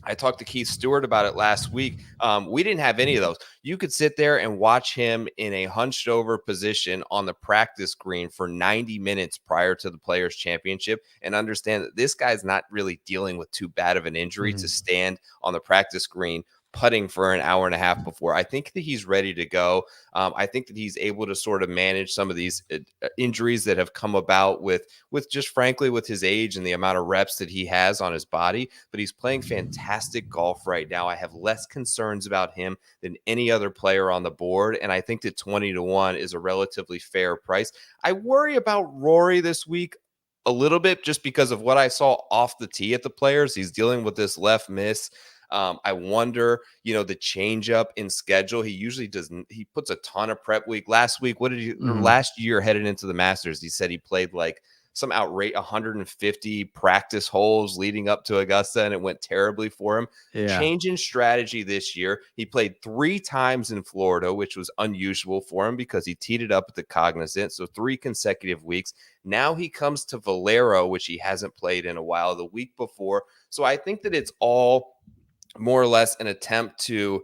I talked to Keith Stewart about it last week. We didn't have any of those. You could sit there and watch him in a hunched over position on the practice green for 90 minutes prior to the Players Championship and understand that this guy's not really dealing with too bad of an injury to stand on the practice green putting for an hour and a half before. I think that he's ready to go. I think that he's able to sort of manage some of these injuries that have come about with just frankly with his age and the amount of reps that he has on his body. But he's playing fantastic golf right now. I have less concerns about him than any other player on the board, and I think that 20-1 is a relatively fair price. I worry about Rory this week a little bit just because of what I saw off the tee at the Players. He's dealing with this left miss. I wonder, the change up in schedule. He usually doesn't. He puts a ton of prep week. Last week, what did he? Last year, headed into the Masters, he said he played like some outrage 150 practice holes leading up to Augusta, and it went terribly for him. Change in strategy this year. He played 3 times in Florida, which was unusual for him because he teed it up at the Cognizant. So 3 consecutive weeks. Now he comes to Valero, which he hasn't played in a while, the week before. So I think that it's all more or less an attempt to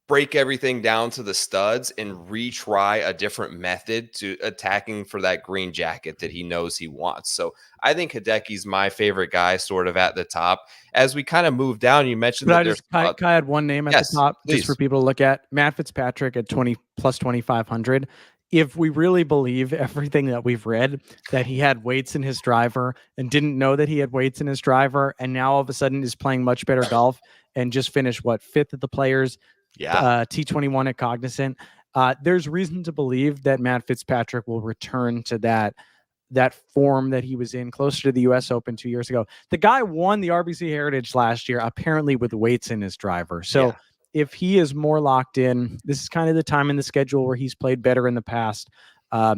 break everything down to the studs and retry a different method to attacking for that green jacket that he knows he wants. So I think Hideki's my favorite guy sort of at the top. As we kind of move down, you mentioned that Can I add one name at the top just for people to look at? Matt Fitzpatrick at 20 plus 2,500. If we really believe everything that we've read, that he had weights in his driver and didn't know that he had weights in his driver, and now all of a sudden is playing much better golf and just finished 5th at the Players, T21 at Cognizant. There's reason to believe that Matt Fitzpatrick will return to that form that he was in closer to the U.S. Open 2 years ago. The guy won the RBC Heritage last year, apparently with weights in his driver. So if he is more locked in, this is kind of the time in the schedule where he's played better in the past. I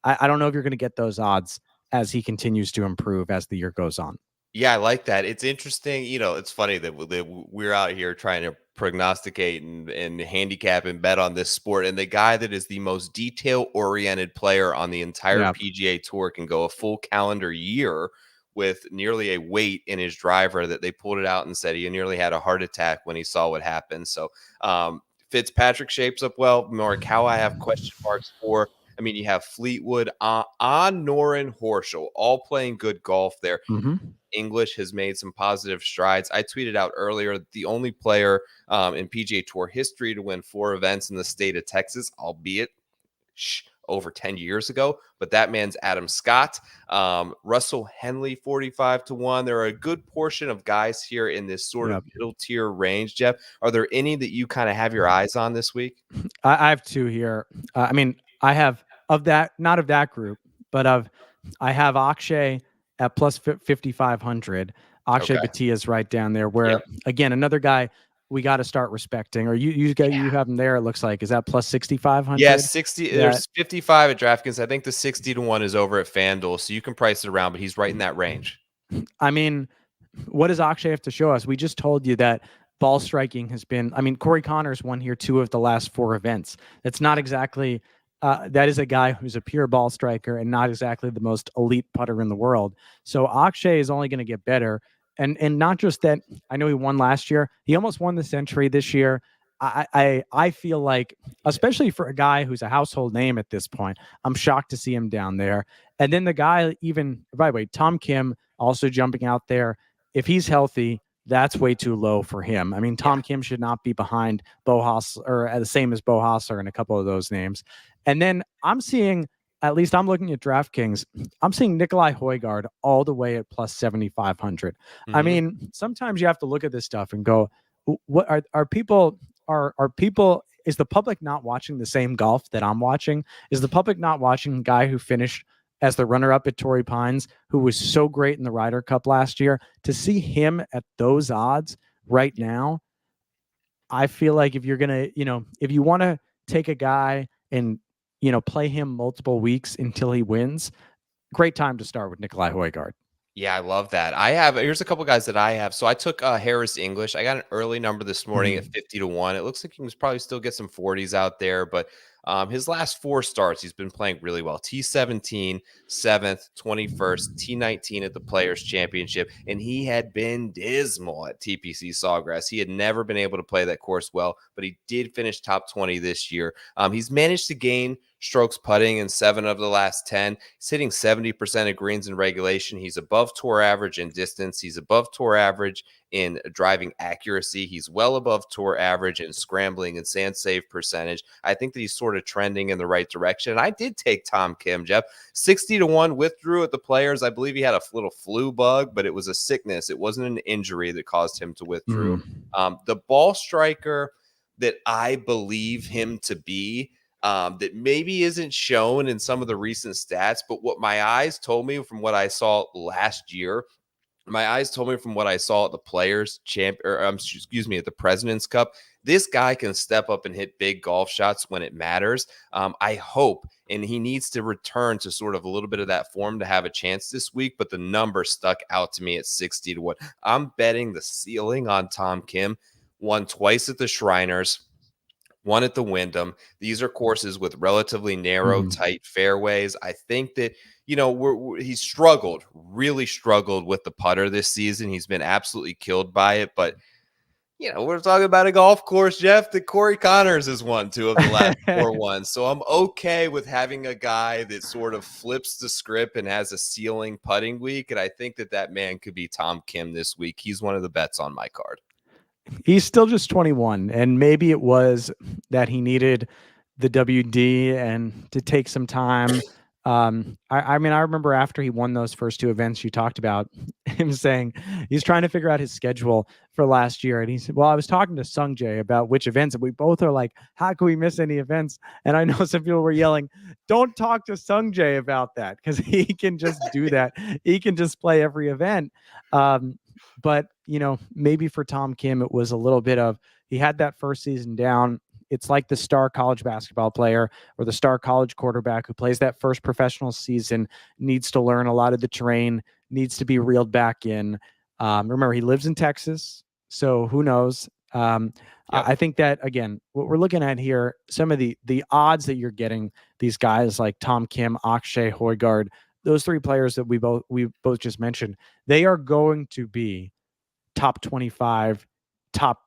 don't know if you're going to get those odds as he continues to improve as the year goes on. Yeah, I like that. It's interesting. It's funny that we're out here trying to prognosticate and handicap and bet on this sport. And the guy that is the most detail-oriented player on the entire PGA Tour can go a full calendar year with nearly a weight in his driver that they pulled it out and said he nearly had a heart attack when he saw what happened. So Fitzpatrick shapes up well. Morikawa, I have question marks for. I mean, you have Fleetwood, Noren, Horschel, all playing good golf there. English has made some positive strides. I tweeted out earlier that the only player in PGA Tour history to win 4 events in the state of Texas, albeit over 10 years ago, but that man's Adam Scott. Russell Henley, 45-1. There are a good portion of guys here in this sort of middle tier range. Jeff, are there any that you kind of have your eyes on this week? I have 2 here. I mean, I have not of that group, but I have Akshay at plus 5,500. Akshay Bhatia is right down there where, again, another guy we got to start respecting. Or you have him there, it looks like. Is that plus 6,500? Yeah, 60. There's 55 at DraftKings. I think the 60-1 is over at FanDuel, so you can price it around, but he's right in that range. I mean, what does Akshay have to show us? We just told you that ball striking has been, Corey Connors won here 2 of the last 4 events. That's not exactly, that is a guy who's a pure ball striker and not exactly the most elite putter in the world. So Akshay is only going to get better. And not just that, I know he won last year. He almost won the Century this year. I feel like, especially for a guy who's a household name at this point, I'm shocked to see him down there. And then the guy, by the way, Tom Kim also jumping out there. If he's healthy, that's way too low for him. I mean, Tom Kim should not be behind Bo Hassler, or the same as Bo Hassler and a couple of those names. And then I'm seeing, at least I'm looking at DraftKings, I'm seeing Nikolai Højgaard all the way at plus 7,500. I mean, sometimes you have to look at this stuff and go, what are people, is the public not watching the same golf that I'm watching? Is the public not watching a guy who finished as the runner-up at Torrey Pines, who was so great in the Ryder Cup last year? To see him at those odds right now, I feel like if you're going to, if you want to take a guy and, play him multiple weeks until he wins, great time to start with Nikolai Højgaard. Yeah, I love that. Here's a couple guys that I have. So I took Harris English. I got an early number this morning at 50-1. It looks like you can probably still get some 40s out there, but His last 4 starts, he's been playing really well. T17, 7th, 21st, T19 at the Players Championship, and he had been dismal at TPC Sawgrass. He had never been able to play that course well, but he did finish top 20 this year. He's managed to gain strokes putting in 7 of the last 10. He's hitting 70% of greens in regulation. He's above tour average in distance. He's above tour average in driving accuracy. He's well above tour average in scrambling and sand save percentage. I think that he's sort of trending in the right direction. And I did take Tom Kim, Jeff. 60-1, withdrew at the Players. I believe he had a little flu bug, but it was a sickness. It wasn't an injury that caused him to withdraw. The ball striker that I believe him to be, that maybe isn't shown in some of the recent stats, but what my eyes told me from what I saw last year, my eyes told me from what I saw at the Players at the President's Cup, this guy can step up and hit big golf shots when it matters. I hope, and he needs to return to sort of a little bit of that form to have a chance this week, but the number stuck out to me at 60-1. I'm betting the ceiling on Tom Kim. Won twice at the Shriners, one at the Wyndham. These are courses with relatively narrow, tight fairways. I think that, he's really struggled with the putter this season. He's been absolutely killed by it. But, we're talking about a golf course, Jeff, that Corey Connors has won 2 of the last 4 ones. So I'm okay with having a guy that sort of flips the script and has a ceiling putting week. And I think that man could be Tom Kim this week. He's one of the bets on my card. He's still just 21, and maybe it was that he needed the WD and to take some time. I remember after he won those first 2 events, you talked about him saying he's trying to figure out his schedule for last year. And he said, well, I was talking to Sung Jae about which events, and we both are like, how can we miss any events? And I know some people were yelling, don't talk to Sung Jae about that, because he can just do that. He can just play every event. But, maybe for Tom Kim, it was a little bit of, he had that first season down. It's like the star college basketball player or the star college quarterback who plays that first professional season, needs to learn a lot of the terrain, needs to be reeled back in. Remember, he lives in Texas, so who knows? I think that, again, what we're looking at here, some of the odds that you're getting, these guys like Tom Kim, Akshay, Højgaard, those 3 players that we both just mentioned, they are going to be top 25, top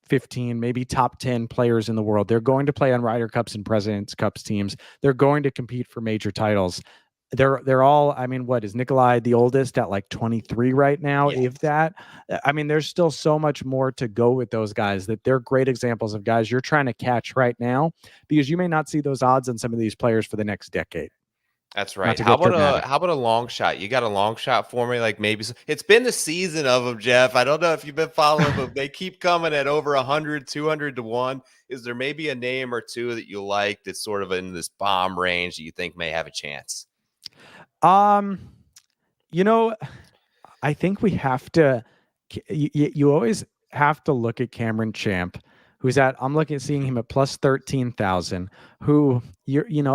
15, maybe top 10 players in the world. They're going to play on Ryder Cups and President's Cups teams. They're going to compete for major titles. They're all, what is Nikolai the oldest at like 23 right now? Yes. If that, there's still so much more to go with those guys, that they're great examples of guys you're trying to catch right now, because you may not see those odds on some of these players for the next decade. That's right. How about a long shot? You got a long shot for me? Like maybe it's been the season of them, Jeff. I don't know if you've been following, but they keep coming at over 100, 200-1. Is there maybe a name or 2 that you like that's sort of in this bomb range that you think may have a chance? I think we have to. You always have to look at Cameron Champ, who's seeing him at plus 13,000. Who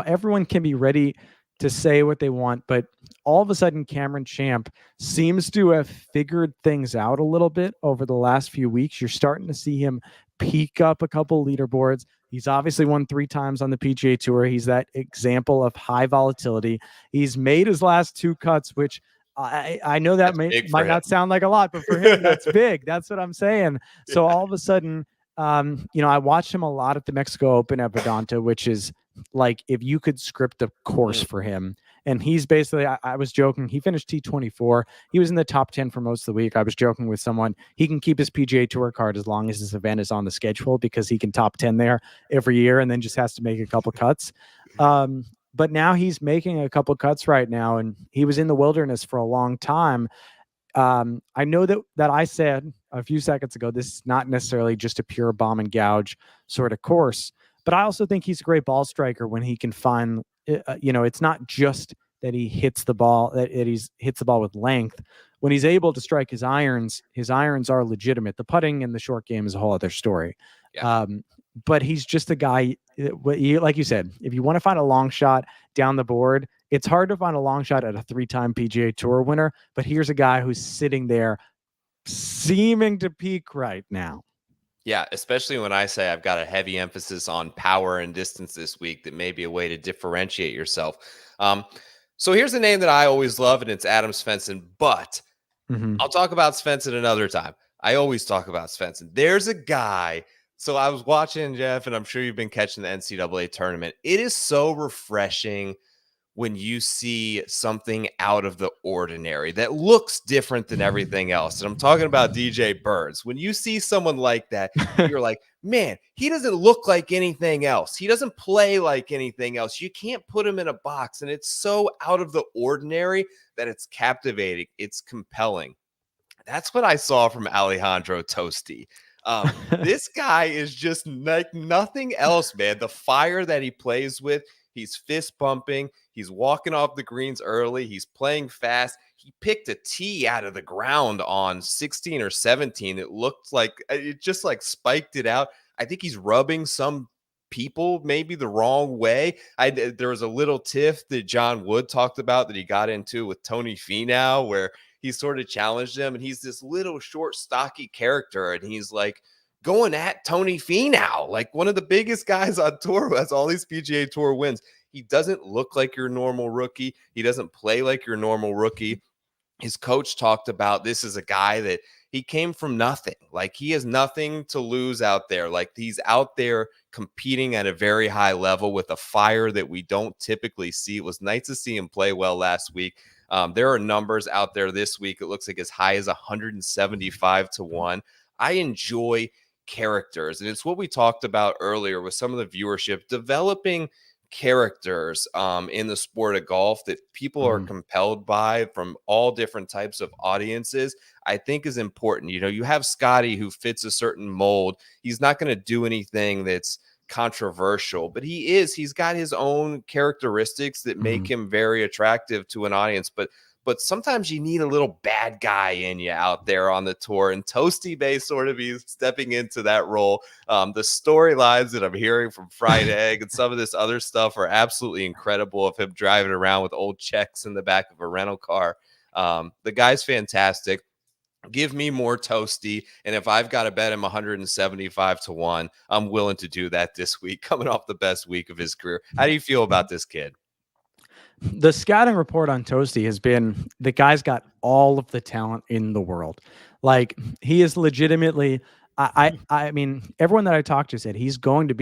everyone can be ready to say what they want, but all of a sudden Cameron Champ seems to have figured things out a little bit over the last few weeks. You're starting to see him peak up a couple leaderboards. He's obviously won 3 times on the PGA Tour. He's that example of high volatility. He's made his last 2 cuts, which I know that might not sound like a lot, but for him, that's big. That's what I'm saying. So all of a sudden, I watched him a lot at the Mexico Open at Vedanta, which is like if you could script a course for him. And he's basically, I was joking, he finished T24. He was in the top 10 for most of the week. I was joking with someone, he can keep his PGA Tour card as long as this event is on the schedule, because he can top 10 there every year and then just has to make a couple cuts. But now he's making a couple cuts right now, and he was in the wilderness for a long time. I know that I said a few seconds ago, this is not necessarily just a pure bomb and gouge sort of course, but I also think he's a great ball striker when he can find, it's not just that he hits the ball, that he hits the ball with length. When he's able to strike his irons are legitimate. The putting and the short game is a whole other story. Yeah. But he's just a guy, like you said, if you want to find a long shot down the board, it's hard to find a long shot at a 3-time PGA Tour winner, but here's a guy who's sitting there seeming to peak right now. Yeah, especially when I say I've got a heavy emphasis on power and distance this week, that may be a way to differentiate yourself. Um, so here's a name that I always love, and it's Adam Svensson, but I'll talk about Svensson another time. I always talk about Svensson. There's a guy. So I was watching, Jeff, and I'm sure you've been catching the NCAA tournament. It is so refreshing when you see something out of the ordinary that looks different than everything else. And I'm talking about DJ Birds. When you see someone like that, you're like, man, he doesn't look like anything else. He doesn't play like anything else. You can't put him in a box. And it's so out of the ordinary that it's captivating. It's compelling. That's what I saw from Alejandro Tosti. This guy is just like nothing else, man. The fire that he plays with, he's fist pumping. He's walking off the greens early. He's playing fast. He picked a tee out of the ground on 16 or 17. It looked like it just like spiked it out. I think he's rubbing some people maybe the wrong way. There was a little tiff that John Wood talked about that he got into with Tony Finau, where he sort of challenged him, and he's this little short, stocky character, and he's like going at Tony Finau, like one of the biggest guys on tour who has all these PGA Tour wins. He doesn't look like your normal rookie. He doesn't play like your normal rookie. His coach talked about this is a guy that he came from nothing. Like he has nothing to lose out there. Like he's out there competing at a very high level with a fire that we don't typically see. It was nice to see him play well last week. There are numbers out there this week. It looks like as high as 175-1. I enjoy characters. And it's what we talked about earlier with some of the viewership, developing characters in the sport of golf that people are compelled by from all different types of audiences, I think is important. You know, you have Scotty who fits a certain mold. He's not going to do anything that's controversial, but he's got his own characteristics that make him very attractive to an audience. But sometimes you need a little bad guy in you out there on the tour, and Toasty may sort of be stepping into that role. The storylines that I'm hearing from Fried Egg and some of this other stuff are absolutely incredible, of him driving around with old checks in the back of a rental car. The guy's fantastic. Give me more Toasty, and if I've got to bet him 175-1, I'm willing to do that this week, coming off the best week of his career. How do you feel about this kid? The scouting report on Toasty has been the guy's got all of the talent in the world. Like he is legitimately, I mean, everyone that I talked to said he's going to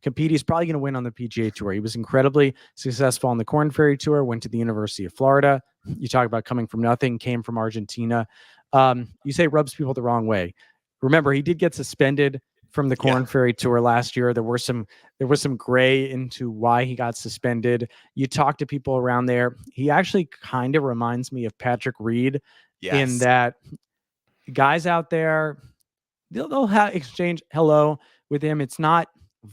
compete. He's probably going to win on the PGA Tour. He was incredibly successful on the Korn Ferry Tour, went to the University of Florida. You talk about coming from nothing, came from Argentina. You say rubs people the wrong way. Remember, he did get suspended from the Korn Ferry Tour last year. There was some gray into why he got suspended. You talk to people around there. He actually kind of reminds me of Patrick Reed in that guys out there, they'll exchange hello with him. It's not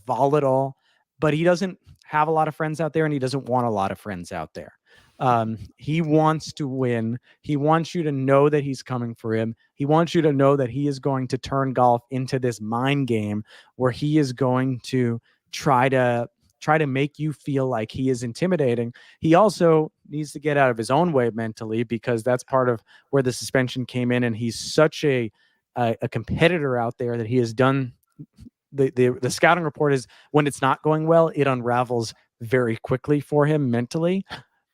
volatile, but he doesn't have a lot of friends out there, and he doesn't want a lot of friends out there. He wants to win. He wants you to know that he's coming for him. He wants you to know that he is going to turn golf into this mind game where he is going to try to make you feel like he is intimidating. He also needs to get out of his own way mentally, because that's part of where the suspension came in. And he's such a competitor out there that he has done. The scouting report is when it's not going well, it unravels very quickly for him mentally.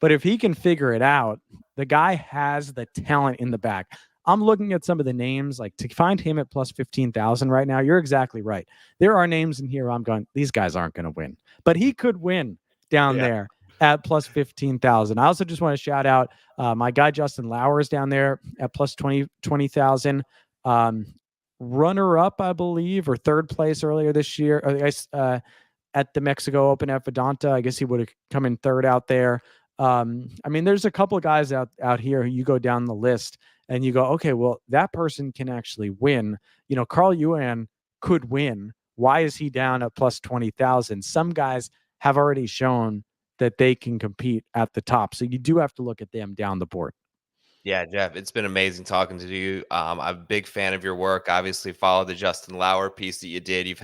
But if he can figure it out, the guy has the talent in the back. I'm looking at some of the names, like to find him at plus 15,000 right now. You're exactly right. There are names in here I'm going, these guys aren't going to win, but he could win down there at plus 15,000. I also just want to shout out my guy, Justin Lowers, down there at plus 20,000. Runner up, I believe, or third place earlier this year, at the Mexico Open at Vedanta. I guess he would have come in third out there. I mean, there's a couple of guys out here who you go down the list and you go, okay, well, that person can actually win. You know, Carl Yuan could win. Why is he down at plus 20,000? Some guys have already shown that they can compete at the top. So you do have to look at them down the board. Yeah, Jeff, it's been amazing talking to you. I'm a big fan of your work. Obviously, follow the Justin Lauer piece that you did. You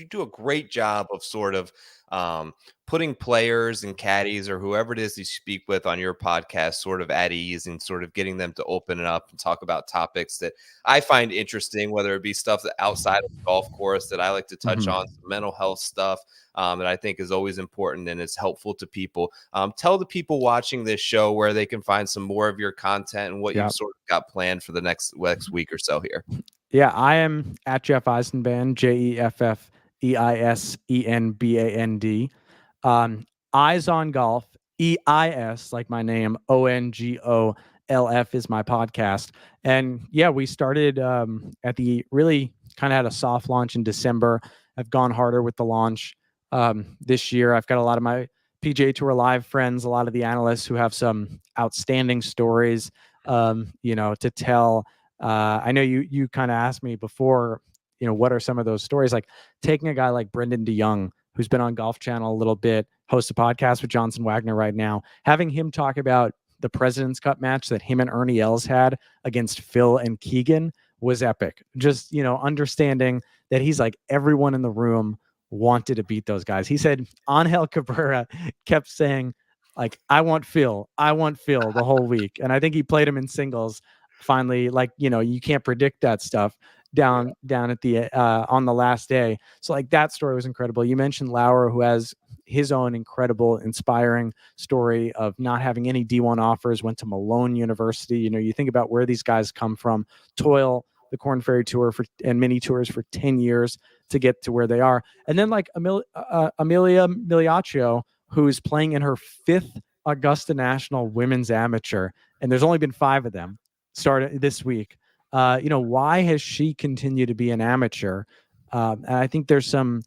do a great job of sort of putting players and caddies or whoever it is you speak with on your podcast sort of at ease and sort of getting them to open it up and talk about topics that I find interesting, whether it be stuff that outside of the golf course that I like to touch on, some mental health stuff that I think is always important and is helpful to people. Tell the people watching this show where they can find some more of your content and what you've sort of got planned for the next week or so here. Yeah, I am at Jeff Eisenband, JEFFEISENBAND. Eyes on Golf, EIS, like my name, ONGOLF is my podcast. And yeah, we started really kind of had a soft launch in December. I've gone harder with the launch this year. I've got a lot of my PGA Tour Live friends, a lot of the analysts who have some outstanding stories, to tell. I know you kind of asked me before, what are some of those stories? Like taking a guy like Brendan DeYoung, who's been on Golf Channel a little bit, hosts a podcast with Johnson Wagner right now, having him talk about the President's Cup match that him and Ernie Els had against Phil and Keegan was epic. Just, understanding that he's like everyone in the room wanted to beat those guys. He said Angel Cabrera kept saying, like, I want Phil the whole week. And I think he played him in singles. Finally, like, you can't predict that stuff down at the on the last day. So like that story was incredible. You mentioned Lauer, who has his own incredible, inspiring story of not having any D1 offers, went to Malone University. You think about where these guys come from, toil the Korn Ferry Tour and mini tours for 10 years to get to where they are. And then like Amelia Migliaccio, who's playing in her 5th Augusta National Women's Amateur, and there's only been 5 of them started this week. Why has she continued to be an amateur? And I think there's some,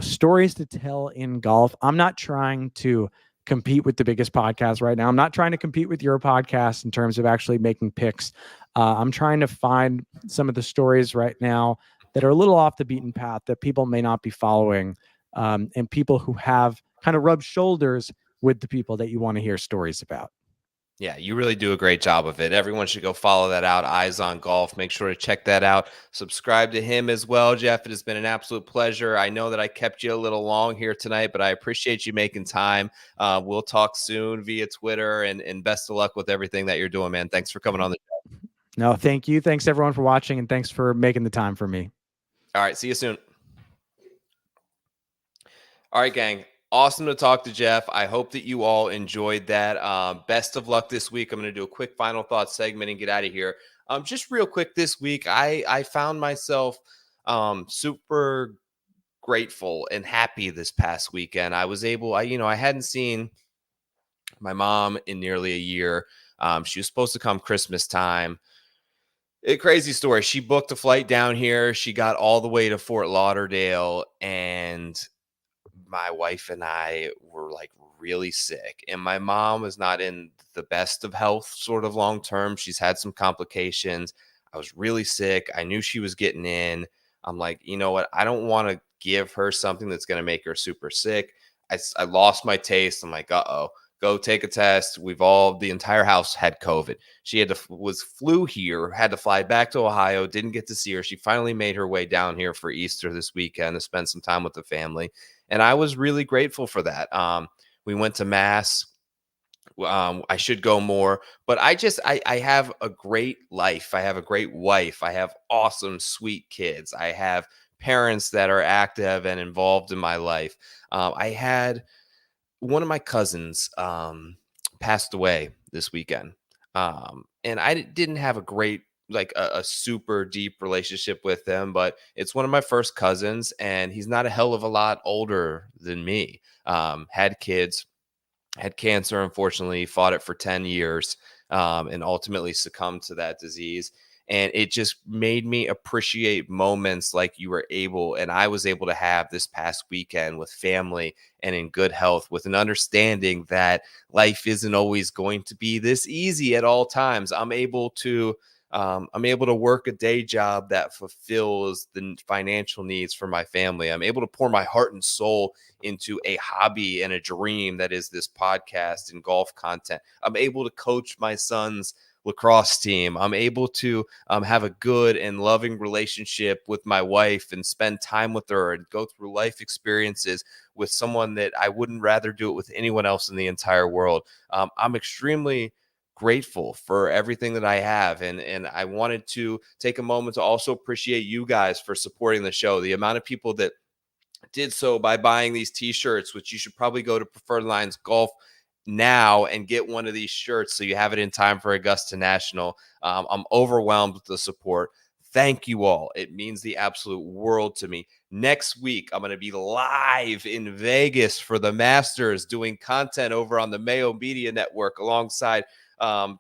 stories to tell in golf. I'm not trying to compete with the biggest podcast right now. I'm not trying to compete with your podcast in terms of actually making picks. I'm trying to find some of the stories right now that are a little off the beaten path that people may not be following, and people who have kind of rubbed shoulders with the people that you want to hear stories about. Yeah, you really do a great job of it. Everyone should go follow that out. Eyes on Golf. Make sure to check that out. Subscribe to him as well, Jeff. It has been an absolute pleasure. I know that I kept you a little long here tonight, but I appreciate you making time. We'll talk soon via Twitter, and best of luck with everything that you're doing, man. Thanks for coming on the show. No, thank you. Thanks everyone for watching, and thanks for making the time for me. All right, see you soon. All right, gang. Awesome to talk to Jeff. I hope that you all enjoyed that. Best of luck this week. I'm going to do a quick final thoughts segment and get out of here. Just real quick this week, I found myself super grateful and happy this past weekend. I was able, I hadn't seen my mom in nearly a year. She was supposed to come Christmas time. A crazy story. She booked a flight down here. She got all the way to Fort Lauderdale, and my wife and I were like really sick, and my mom was not in the best of health sort of long term. She's had some complications. I was really sick. I knew she was getting in. I'm like, you know what? I don't want to give her something that's going to make her super sick. I lost my taste. I'm like, uh-oh, go take a test. The entire house had COVID. She flew here, had to fly back to Ohio, didn't get to see her. She finally made her way down here for Easter this weekend to spend some time with the family. And I was really grateful for that. We went to Mass. I should go more, but I have a great life. I have a great wife. I have awesome, sweet kids. I have parents that are active and involved in my life. I had one of my cousins passed away this weekend. And I didn't have a great, a super deep relationship with them, but it's one of my first cousins, and he's not a hell of a lot older than me. Had kids, had cancer, unfortunately, fought it for 10 years, and ultimately succumbed to that disease. And it just made me appreciate moments like I was able to have this past weekend with family and in good health, with an understanding that life isn't always going to be this easy at all times. I'm able to work a day job that fulfills the financial needs for my family. I'm able to pour my heart and soul into a hobby and a dream that is this podcast and golf content. I'm able to coach my son's lacrosse team. I'm able to have a good and loving relationship with my wife and spend time with her and go through life experiences with someone that I wouldn't rather do it with anyone else in the entire world. I'm extremely grateful for everything that I have. And I wanted to take a moment to also appreciate you guys for supporting the show. The amount of people that did so by buying these t-shirts, which you should probably go to Preferred Lines Golf now and get one of these shirts so you have it in time for Augusta National. I'm overwhelmed with the support. Thank you all. It means the absolute world to me. Next week, I'm going to be live in Vegas for the Masters, doing content over on the Mayo Media Network alongside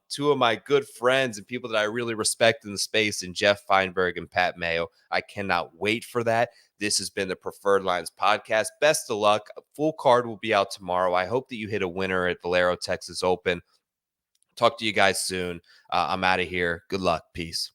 two of my good friends and people that I really respect in the space, and Jeff Feinberg and Pat Mayo. I cannot wait for that. This has been the Preferred Lines podcast. Best of luck. A full card will be out tomorrow. I hope that you hit a winner at Valero Texas Open. Talk to you guys soon. I'm out of here. Good luck. Peace.